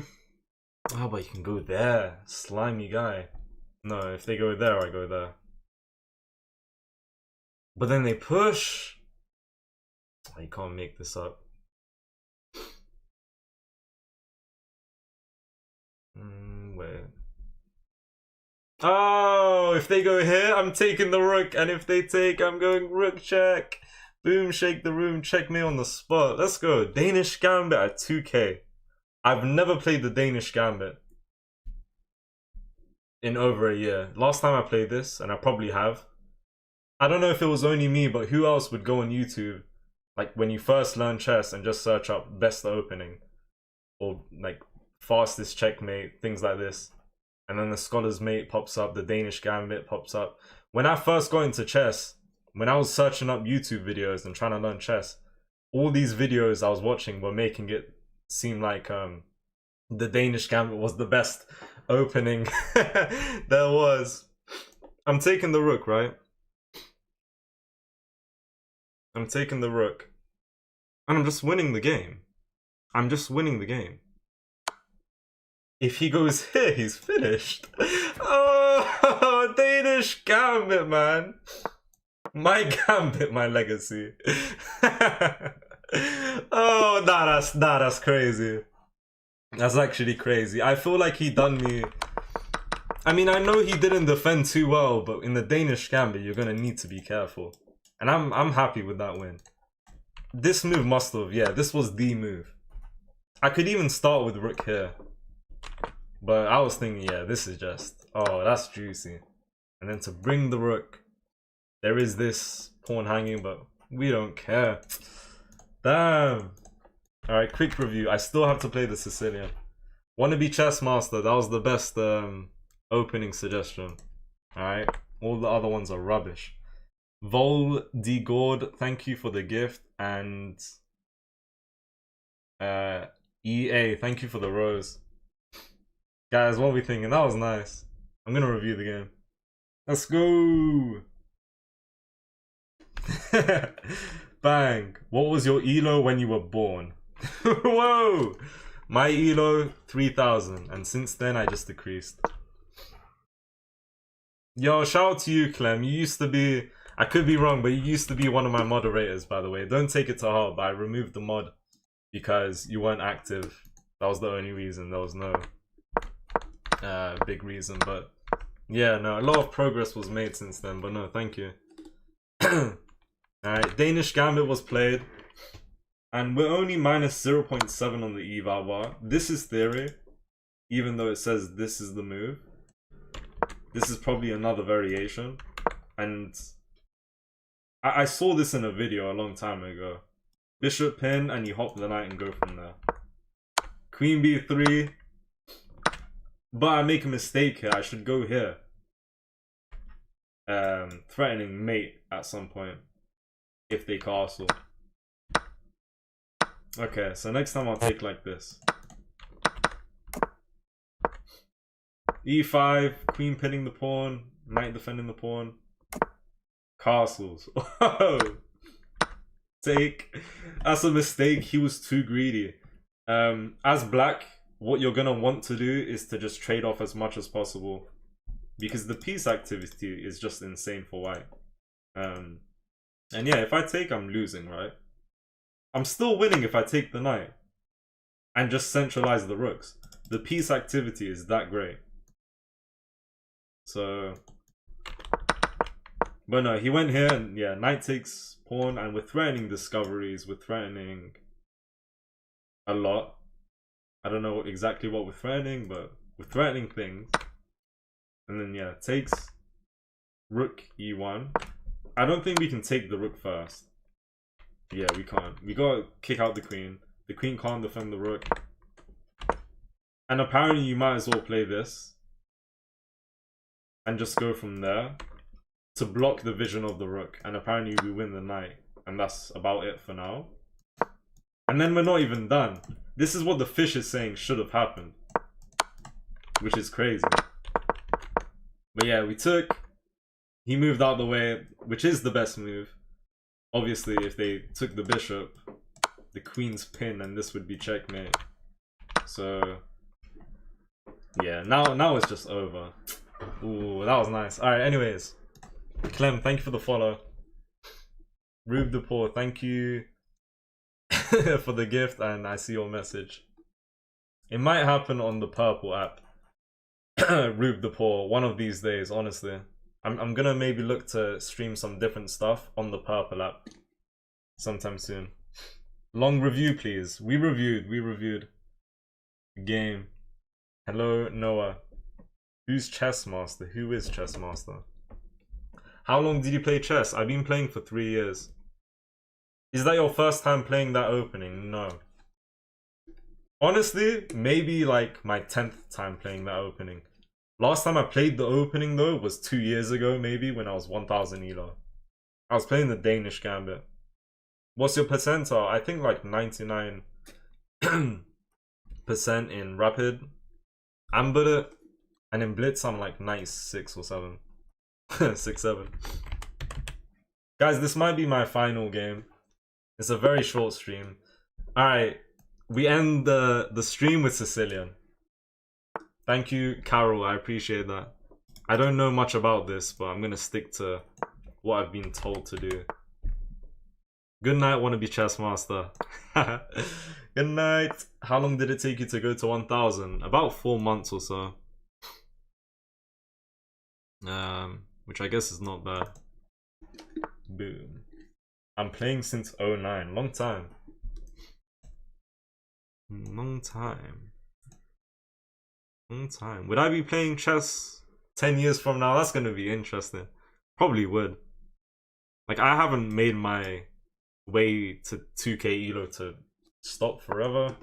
Speaker 1: Oh, but you can go there. Slimy guy. No, if they go there, I go there. But then they push. Oh, you can't make this up. Wait. Oh, if they go here, I'm taking the rook. And if they take, I'm going rook check. Boom, shake the room, check me on the spot. Let's go. Danish gambit at 2k. I've never played the Danish gambit in over a year. Last time I played this, and I probably have. I don't know if it was only me, but who else would go on YouTube, like when you first learn chess, and just search up best opening or like fastest checkmate, things like this, and then the scholar's mate pops up, the Danish gambit pops up. When I first got into chess, when I was searching up YouTube videos and trying to learn chess, all these videos I was watching were making it seem like the Danish gambit was the best opening there was. I'm taking the rook, right? I'm taking the rook. And I'm just winning the game. I'm just winning the game. If he goes here, he's finished. Oh, Danish gambit, man. My gambit, my legacy. Oh, that's crazy. That's actually crazy. I feel like he done me. I mean, I know he didn't defend too well, but in the Danish gambit, you're gonna need to be careful. And I'm happy with that win. This move must have, yeah, this was the move. I could even start with rook here. But I was thinking, yeah, this is just, oh, that's juicy. And then to bring the rook, there is this pawn hanging, but we don't care. Damn. Alright, quick review. I still have to play the Sicilian. Wannabe Chess Master, that was the best opening suggestion. Alright, all the other ones are rubbish. Vol D Gord, thank you for the gift. And EA, thank you for the rose. Guys, what are we thinking? That was nice. I'm gonna review the game. Let's go! Bang! What was your Elo when you were born? Whoa! My Elo 3000, and since then I just decreased. Yo, shout out to you, Clem. You used to be, I could be wrong, but you used to be one of my moderators, by the way. Don't take it to heart, but I removed the mod because you weren't active. That was the only reason. There was no big reason, but yeah, no, a lot of progress was made since then, but no, thank you. Alright, Danish Gambit was played, and we're only minus 0.7 on the eval bar. This is theory, even though it says this is the move. This is probably another variation, and I saw this in a video a long time ago. Bishop pin, and you hop the knight and go from there. Queen b3, but I make a mistake here. I should go here. Threatening mate at some point if they castle. Okay, so next time I'll take like this. E5, queen pinning the pawn, knight defending the pawn. Castles. Take. That's a mistake. He was too greedy. As black, what you're gonna want to do is to just trade off as much as possible, because the peace activity is just insane for white. And yeah, if I take, I'm losing, right? I'm still winning if I take the knight and just centralize the rooks. The peace activity is that great. So, but no, he went here and yeah, knight takes pawn, and we're threatening discoveries, we're threatening a lot. I don't know exactly what we're threatening, but we're threatening things. And then yeah, takes rook e1. I don't think we can take the rook first. Yeah, we can't. We gotta kick out the queen. The queen can't defend the rook. And apparently you might as well play this and just go from there to block the vision of the rook. And apparently we win the knight. And that's about it for now. And then we're not even done. This is what the fish is saying should have happened, which is crazy. But yeah, we took. He moved out the way, which is the best move. Obviously, if they took the bishop, the queen's pin, and this would be checkmate. So yeah, now it's just over. Ooh, that was nice. Alright, anyways. Clem, thank you for the follow. Rube Depor, thank you for the gift, and I see your message. It might happen on the purple app. Rube Depor, one of these days, honestly. I'm gonna maybe look to stream some different stuff on the purple app sometime soon. Long review, please. We reviewed the game. Hello, Noah. Who's chess master? Who is chess master? How long did you play chess? I've been playing for 3 years. Is that your first time playing that opening? No. Honestly, maybe like my 10th time playing that opening. Last time I played the opening though was 2 years ago, maybe, when I was 1000 Elo. I was playing the Danish gambit. What's your percentile? I think like 99% in rapid. Amber, and in blitz I'm like 96 or 7. 6, 7. Guys, this might be my final game. It's a very short stream. Alright, we end the stream with Sicilian. Thank you, Carol, I appreciate that. I don't know much about this, but I'm gonna stick to what I've been told to do. Good night, wannabe chess master. Good night. How long did it take you to go to 1000? About 4 months or so. Which I guess is not bad. Boom. I'm playing since 09. Long time. Long time. Long time. Would I be playing chess 10 years from now? That's gonna be interesting. Probably would. Like, I haven't made my way to 2k Elo to stop forever.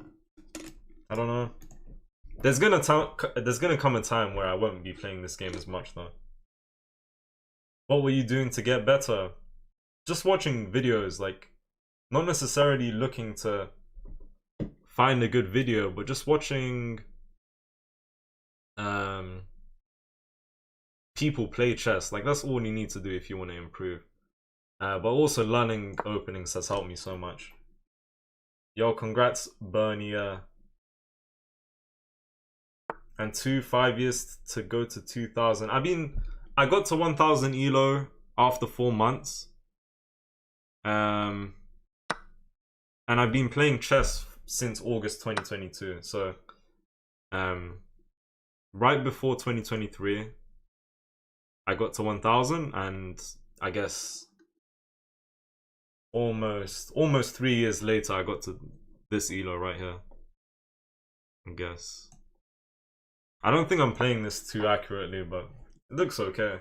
Speaker 1: I don't know. There's gonna come a time where I won't be playing this game as much though. What were you doing to get better? Just watching videos, like, not necessarily looking to find a good video, but just watching people play chess. Like, that's all you need to do if you want to improve. But also learning openings has helped me so much. Yo, congrats, Bernie. And 5 years to go to 2000. I got to 1000 Elo after 4 months. And I've been playing chess since August 2022. So, right before 2023, I got to 1000, and I guess almost 3 years later, I got to this Elo right here. I guess. I don't think I'm playing this too accurately, but it looks okay.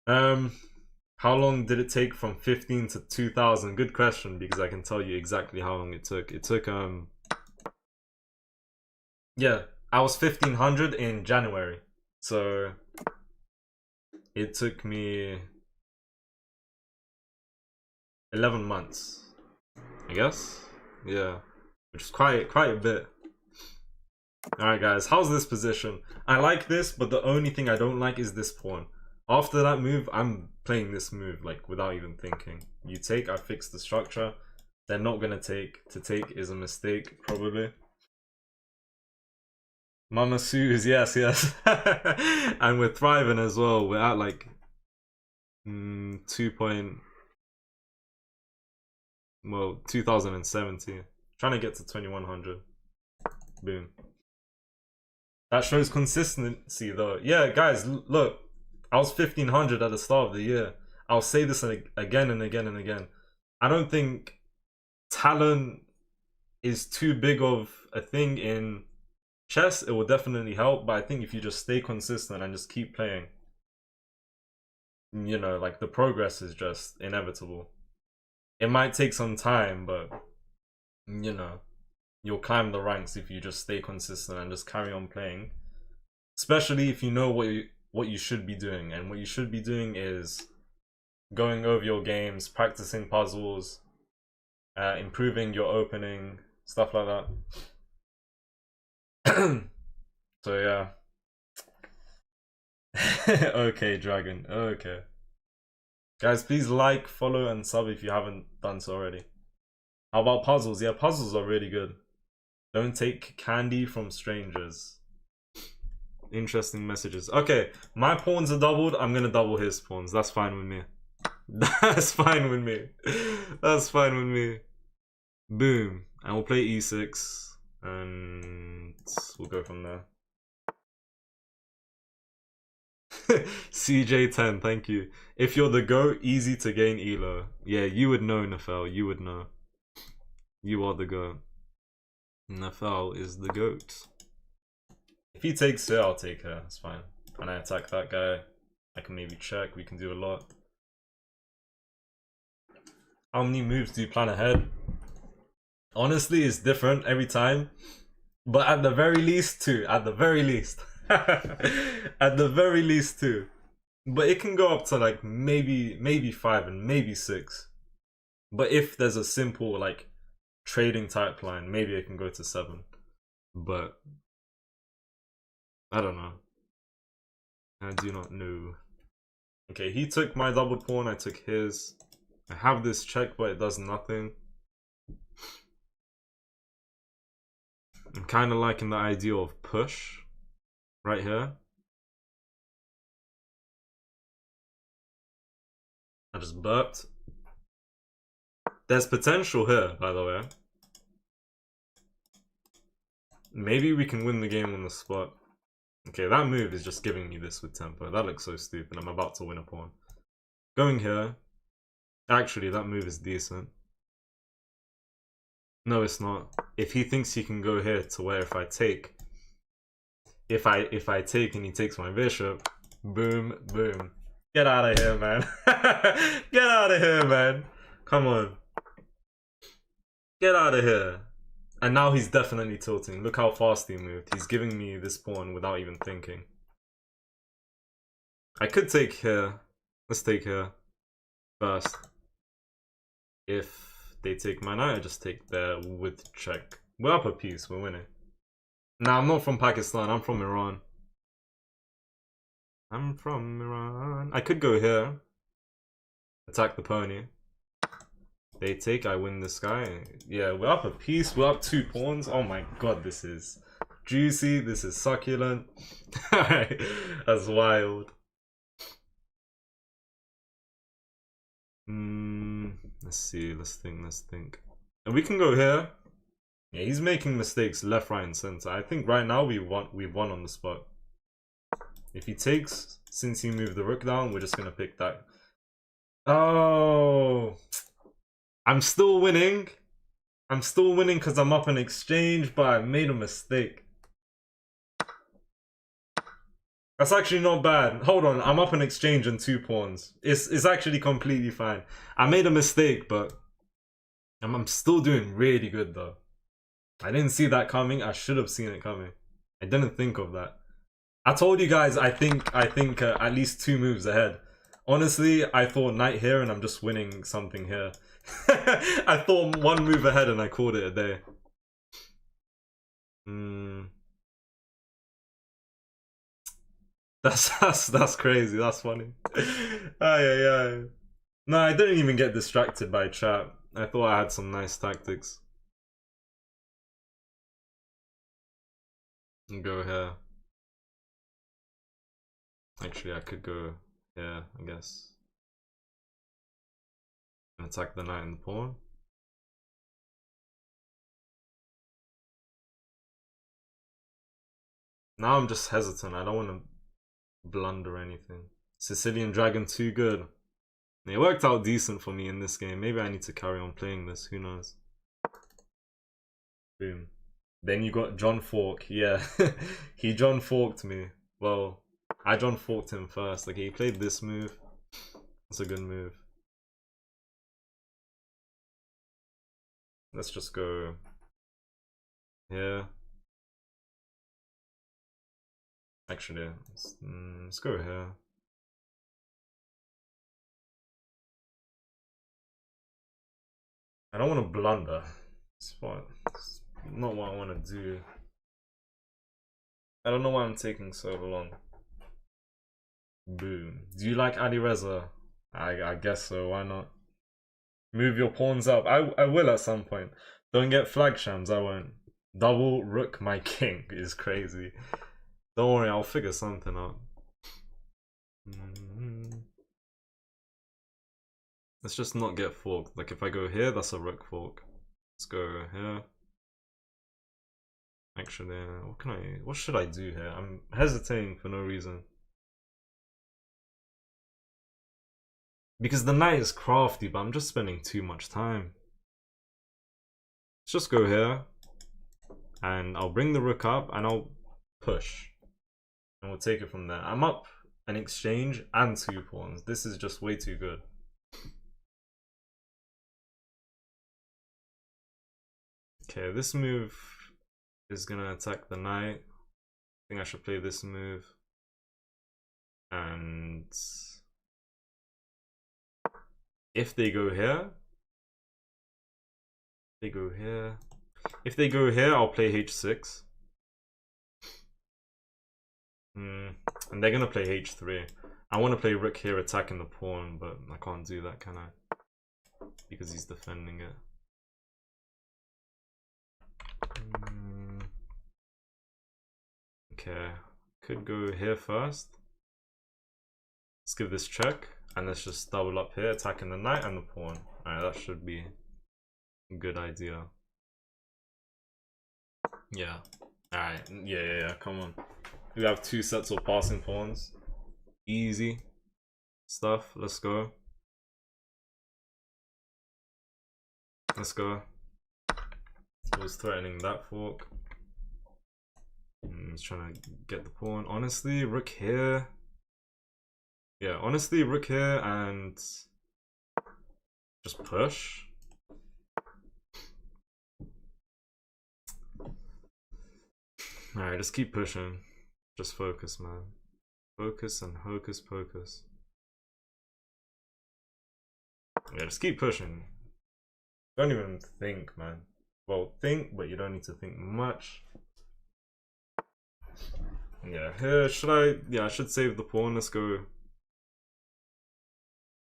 Speaker 1: How long did it take from 15 to 2000? Good question, because I can tell you exactly how long it took. It took, yeah, I was 1500 in January. So, it took me 11 months, I guess. Yeah, which is quite a bit. Alright guys, how's this position? I like this, but the only thing I don't like is this pawn. After that move, I'm playing this move like without even thinking. You take, I fix the structure. They're not gonna take. To take is a mistake, probably. Mama Sue's, yes, yes. And we're thriving as well. We're at like 2070. Trying to get to 2100. Boom. That shows consistency though. Yeah, guys, look. I was 1500 at the start of the year. I'll say this again and again and again. I don't think talent is too big of a thing in chess. It will definitely help, but I think if you just stay consistent and just keep playing, you know, like the progress is just inevitable. It might take some time, but you know, you'll climb the ranks if you just stay consistent and just carry on playing. Especially if you know what you should be doing, and what you should be doing is going over your games, practicing puzzles, improving your opening, stuff like that. So yeah. Okay, Dragon. Okay. Guys, please like, follow, and sub if you haven't done so already. How about puzzles? Yeah, puzzles are really good. Don't take candy from strangers. Interesting messages. Okay, my pawns are doubled. I'm gonna double his pawns. That's fine with me. That's fine with me. That's fine with me. Boom. And we'll play e6. And we'll go from there. CJ10, thank you. If you're the GOAT, easy to gain Elo. Yeah, you would know, Nafel. You would know. You are the GOAT. Nafel is the GOAT. If he takes her, I'll take her. That's fine. When I attack that guy, I can maybe check. We can do a lot. How many moves do you plan ahead? Honestly, it's different every time. But at the very least, 2. At the very least. At the very least 2. But it can go up to like maybe 5 and maybe 6. But if there's a simple like trading type line, maybe it can go to 7. But I don't know. I do not know. Okay, he took my double pawn, I took his. I have this check, but it does nothing. I'm kind of liking the idea of push right here. I just burped. There's potential here, by the way. Maybe we can win the game on the spot. Okay, that move is just giving me this with tempo. That looks so stupid. I'm about to win a pawn. Going here. Actually, that move is decent. No, it's not. If he thinks he can go here to where if I take... If I take and he takes my bishop, boom, boom. Get out of here, man. Get out of here, man. Come on. Get out of here. And now he's definitely tilting. Look how fast he moved. He's giving me this pawn without even thinking. I could take here. Let's take here first. If they take my knight, I just take there with check. We're up a piece. We're winning. Nah, I'm not from Pakistan. I'm from Iran. I'm from Iran. I could go here. Attack the pony. They take, I win this guy. Yeah, we're up a piece. We're up 2 pawns. Oh my god, this is juicy. This is succulent. That's wild. Let's see. Let's think. And we can go here. Yeah, he's making mistakes left, right, and center. I think right now we've won on the spot. If he takes, since he moved the rook down, we're just gonna pick that. Oh, I'm still winning. I'm still winning because I'm up an exchange, but I made a mistake. That's actually not bad. Hold on, I'm up an exchange and 2 pawns. It's actually completely fine. I made a mistake, but I'm still doing really good though. I didn't see that coming. I should have seen it coming. I didn't think of that. I told you guys I think at least 2 moves ahead. Honestly, I thought knight here and I'm just winning something here. I thought 1 move ahead and I called it a day. That's crazy. That's funny. Ay, ay, ay. No, I didn't even get distracted by chat. I thought I had some nice tactics. Go here. Actually, I could go here, I guess. And attack the knight and the pawn. Now I'm just hesitant. I don't want to blunder anything. Sicilian Dragon too good. It worked out decent for me in this game. Maybe I need to carry on playing this. Who knows? Boom. Then you got John Fork. Yeah, he John Forked me. Well, I John Forked him first. Like, he played this move. That's a good move. Let's just go here. Actually, let's go here. I don't want to blunder. It's not what I want to do. I don't know why I'm taking so long. Boom. Do you like Ali Reza? I guess so. Why not? Move your pawns up. I will at some point. Don't get flag Shams. I won't. Double rook my king is crazy. Don't worry, I'll figure something out. Let's just not get forked. Like, if I go here, that's a rook fork. Let's go here. Actually, what should I do here? I'm hesitating for no reason. Because the knight is crafty, but I'm just spending too much time. Let's just go here. And I'll bring the rook up and I'll push. And we'll take it from there. I'm up an exchange and 2 pawns. This is just way too good. Okay, this move is gonna attack the knight. I think I should play this move. And if they go here, if they go here, I'll play h6. And they're gonna play h3. I want to play rook here attacking the pawn, but I can't do that, can I? Because he's defending it. Okay, could go here first. Let's give this check, and let's just double up here, attacking the knight and the pawn. Alright, that should be a good idea. Yeah. Alright, yeah, come on. We have 2 sets of passing pawns. Easy stuff, let's go. Let's go. I was threatening that fork. He's trying to get the pawn. Honestly, rook here. Yeah, honestly, rook here and just push. Alright, just keep pushing. Just focus, man. Focus and hocus pocus. Yeah, just keep pushing. Don't even think, man. Well, think, but you don't need to think much. Yeah, here, should I? Yeah, I should save the pawn. Let's go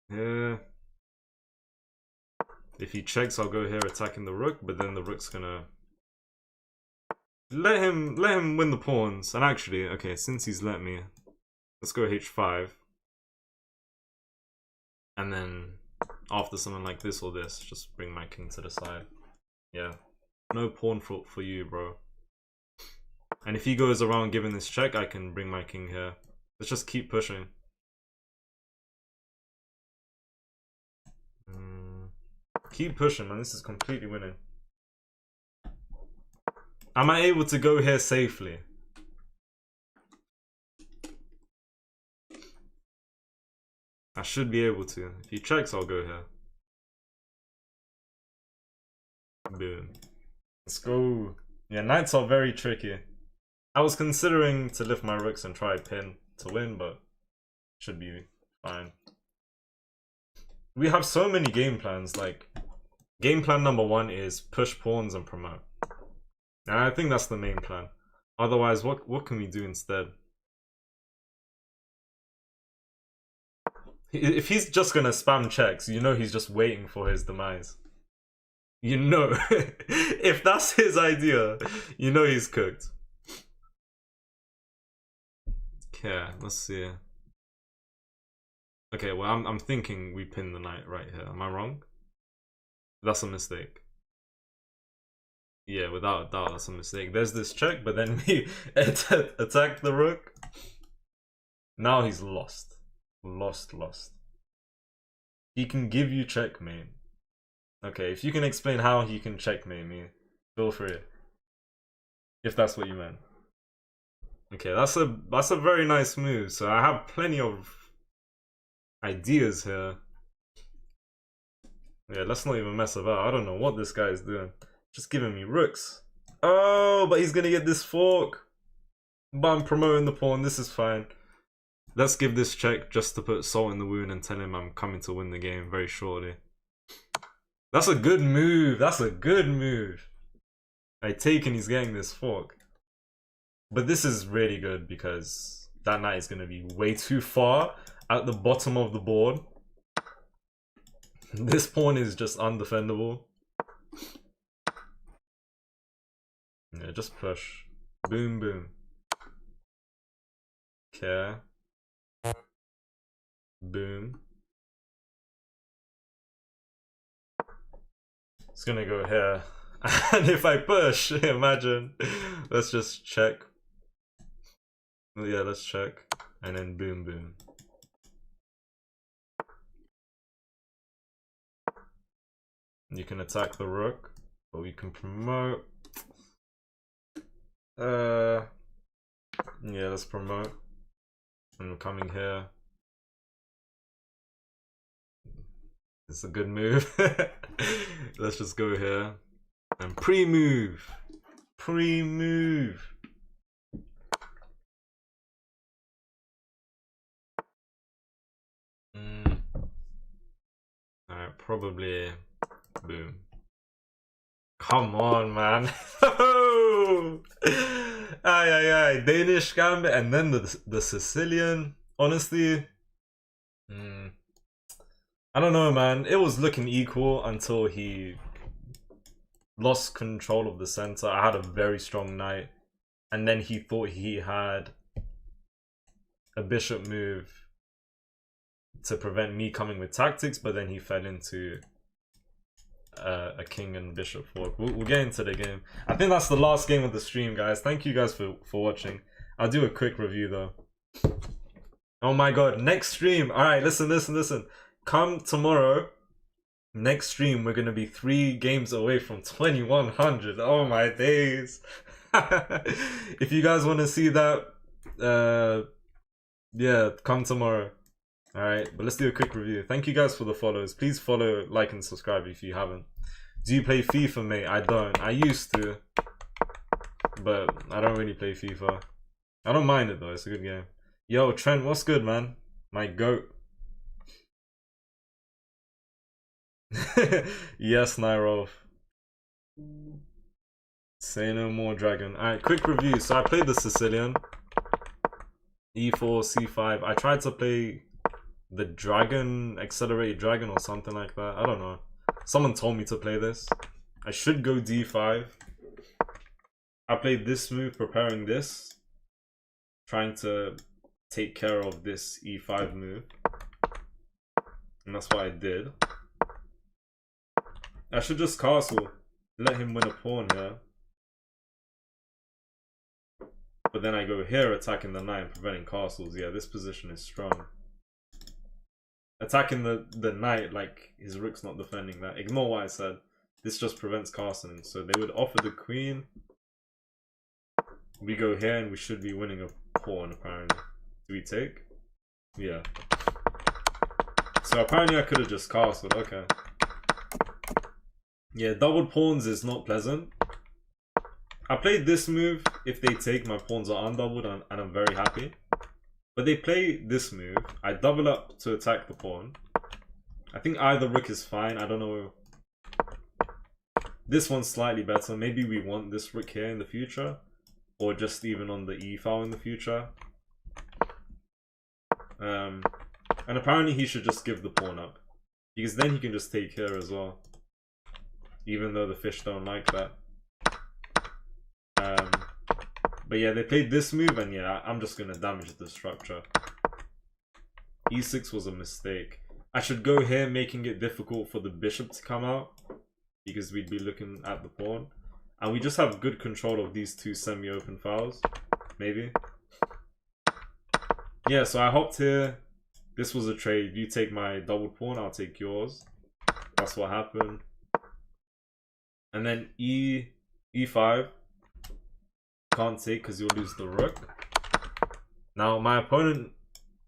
Speaker 1: here. If he checks, I'll go here attacking the rook, but then the rook's gonna let him win the pawns. And actually, okay, since he's let me, let's go h5. And then after something like this or this, just bring my king to the side. Yeah, no pawn for you, bro. And if he goes around giving this check, I can bring my king here. Let's just keep pushing. Keep pushing, man. This is completely winning. Am I able to go here safely? I should be able to. If he checks, I'll go here. Boom. Let's go. Yeah, knights are very tricky. I was considering to lift my rooks and try pin to win, but should be fine. We have so many game plans. Like, game plan number 1 is push pawns and promote. And I think that's the main plan. Otherwise, what can we do instead? If he's just gonna spam checks, you know he's just waiting for his demise. You know, if that's his idea, you know he's cooked. Okay, let's see. Okay, well, I'm thinking we pin the knight right here. Am I wrong? That's a mistake. Yeah, without a doubt, that's a mistake. There's this check, but then we attack the rook. Now he's lost. Lost. He can give you checkmate. Okay, if you can explain how he can checkmate me, feel free. If that's what you meant. Okay, that's a very nice move. So I have plenty of ideas here. Yeah, let's not even mess about. I don't know what this guy is doing. Just giving me rooks. Oh, but he's gonna get this fork. But I'm promoting the pawn. This is fine. Let's give this check just to put salt in the wound and tell him I'm coming to win the game very shortly. That's a good move. That's a good move. I take and he's getting this fork. But this is really good because that knight is going to be way too far at the bottom of the board. This pawn is just undefendable. Yeah, just push. Boom, boom. Okay. Boom. It's gonna go here. And if I push, imagine. Let's just check. Yeah, let's check. And then boom, boom. You can attack the rook, but we can promote. Yeah, let's promote. And we're coming here. It's a good move. Let's just go here. And pre-move. Pre-move. Alright, probably. Boom. Come on, man. Aye. Danish gambit and then the Sicilian. Honestly. I don't know, man. It was looking equal until he lost control of the center. I had a very strong knight. And then he thought he had a bishop move to prevent me coming with tactics, but then he fell into a king and bishop fork. We'll get into the game. I think that's the last game of the stream, guys. Thank you guys for watching. I'll do a quick review though. Oh my god, next stream. Alright, listen. Come tomorrow, next stream, we're gonna be 3 games away from 2100. Oh my days. If you guys want to see that, yeah, come tomorrow. Alright, but let's do a quick review. Thank you guys for the follows. Please follow, like, and subscribe if you haven't. Do you play FIFA, mate? I don't. I used to, but I don't really play FIFA. I don't mind it though, it's a good game. Yo, Trent, what's good, man? My goat. Yes, Nyrov. Say no more, dragon. Alright, quick review. So I played the Sicilian. E4, C5. I tried to play the dragon, accelerated dragon or something like that. I don't know. Someone told me to play this. I should go D5. I played this move, preparing this. Trying to take care of this E5 move. And that's what I did. I should just castle. Let him win a pawn here. But then I go here attacking the knight and preventing castles. Yeah, this position is strong. Attacking the knight, like his rook's not defending that. Ignore what I said. This just prevents castling. So they would offer the queen. We go here and we should be winning a pawn apparently. Do we take? Yeah. So apparently I could have just castled. Okay. Yeah, doubled pawns is not pleasant. I played this move. If they take, my pawns are undoubled and I'm very happy. But they play this move. I double up to attack the pawn. I think either rook is fine. I don't know. This one's slightly better. Maybe we want this rook here in the future. Or just even on the e file in the future. I And apparently he should just give the pawn up. Because then he can just take here as well. Even though the fish don't like that. But yeah, they played this move, and yeah, I'm just gonna damage the structure. E6 was a mistake. I should go here, making it difficult for the bishop to come out, because we'd be looking at the pawn. And we just have good control of these two semi-open files. Maybe. Yeah, so I hopped here. This was a trade. You take my double pawn, I'll take yours. That's what happened. And then E5. Can't take because you'll lose the rook. Now, my opponent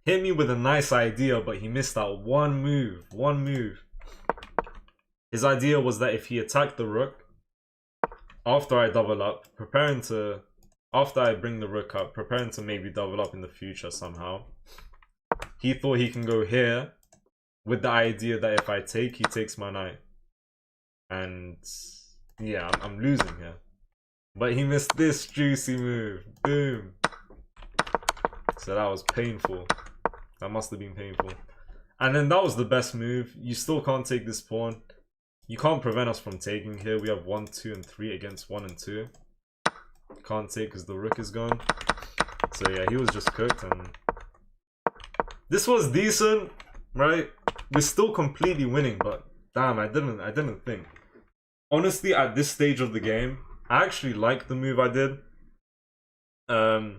Speaker 1: hit me with a nice idea, but he missed out one move. One move. His idea was that if he attacked the rook, after I double up, after I bring the rook up, preparing to maybe double up in the future somehow, he thought he can go here with the idea that if I take, he takes my knight. And yeah, I'm losing here. But he missed this juicy move. Boom. So that was painful. That must have been painful. And then that was the best move. You still can't take this pawn. You can't prevent us from taking here. We have 1, 2, and 3 against 1 and 2. Can't take because the rook is gone. So yeah, he was just cooked. And this was decent, right? We're still completely winning, but damn, I didn't think. Honestly, at this stage of the game, I actually like the move I did. I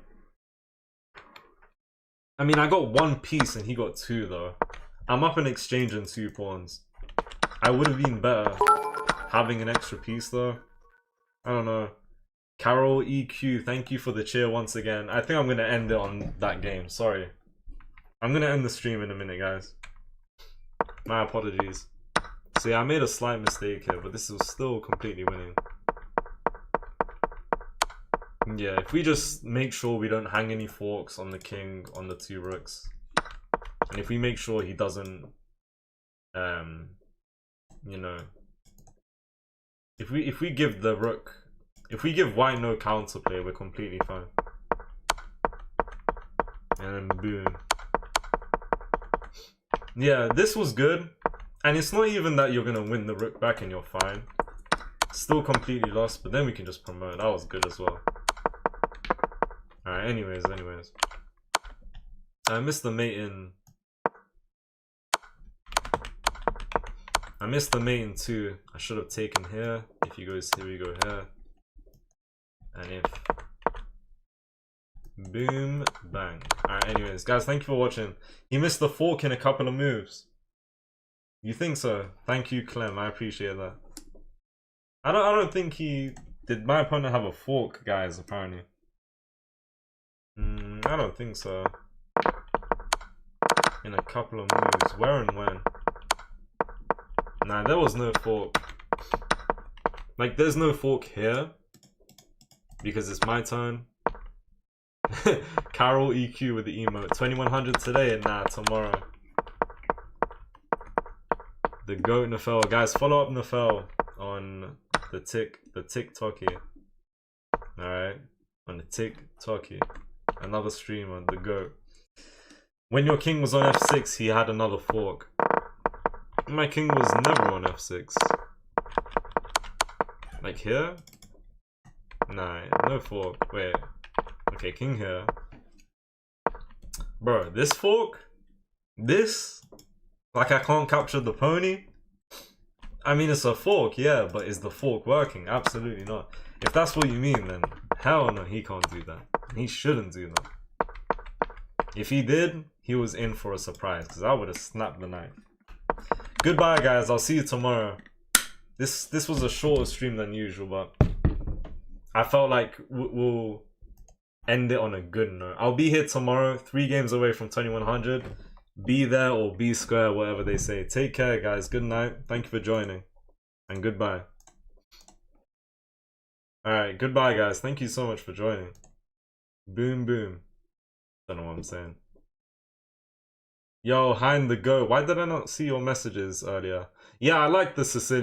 Speaker 1: mean, I got 1 piece and he got 2 though. I'm up in exchange in 2 pawns. I would have been better having an extra piece though. I don't know. Carol EQ, thank you for the cheer once again. I think I'm going to end it on that game. Sorry. I'm going to end the stream in a minute, guys. My apologies. So yeah, I made a slight mistake here, but this was still completely winning. Yeah, if we just make sure we don't hang any forks on the king, on the 2 rooks, and if we make sure he doesn't, you know, if we give the rook, if we give white no counterplay, we're completely fine. And then boom. Yeah, this was good, and it's not even that you're gonna win the rook back and you're fine. Still completely lost, but then we can just promote. That was good as well. Alright, anyways. I missed the mate in... I missed the mate in 2. I should have taken here. If he goes here, we go here. And if... Boom, bang. Alright, anyways. Guys, thank you for watching. He missed the fork in a couple of moves. You think so? Thank you, Clem. I appreciate that. I don't think he... Did my opponent have a fork, guys, apparently? I don't think so. In a couple of moves. Where and when? Nah, there was no fork. Like, there's no fork here. Because it's my turn. Carol EQ with the emote. 2100 today and nah, tomorrow. The GOAT Nafel. Guys, follow up Nafel on the TikToky. Alright? On the TikToky. Another stream on the GOAT. When your king was on f6, he had another fork. My king was never on f6. Like here? Nah, no fork. Wait. Okay, king here. Bro, this fork? This? Like I can't capture the pony? I mean, it's a fork, yeah, but is the fork working? Absolutely not. If that's what you mean, then hell no, he can't do that. He shouldn't do that. If he did, he was in for a surprise, because I would have snapped the knife. Goodbye, guys. I'll see you tomorrow. This was a shorter stream than usual, but I felt like we'll end it on a good note. I'll be here tomorrow, 3 games away from 2100. Be there or be square, whatever they say. Take care, guys. Good night. Thank you for joining. And goodbye. Alright, goodbye, guys. Thank you so much for joining. Boom, boom. Don't know what I'm saying. Yo, Hein the Go. Why did I not see your messages earlier? Yeah, I like the Sicilian.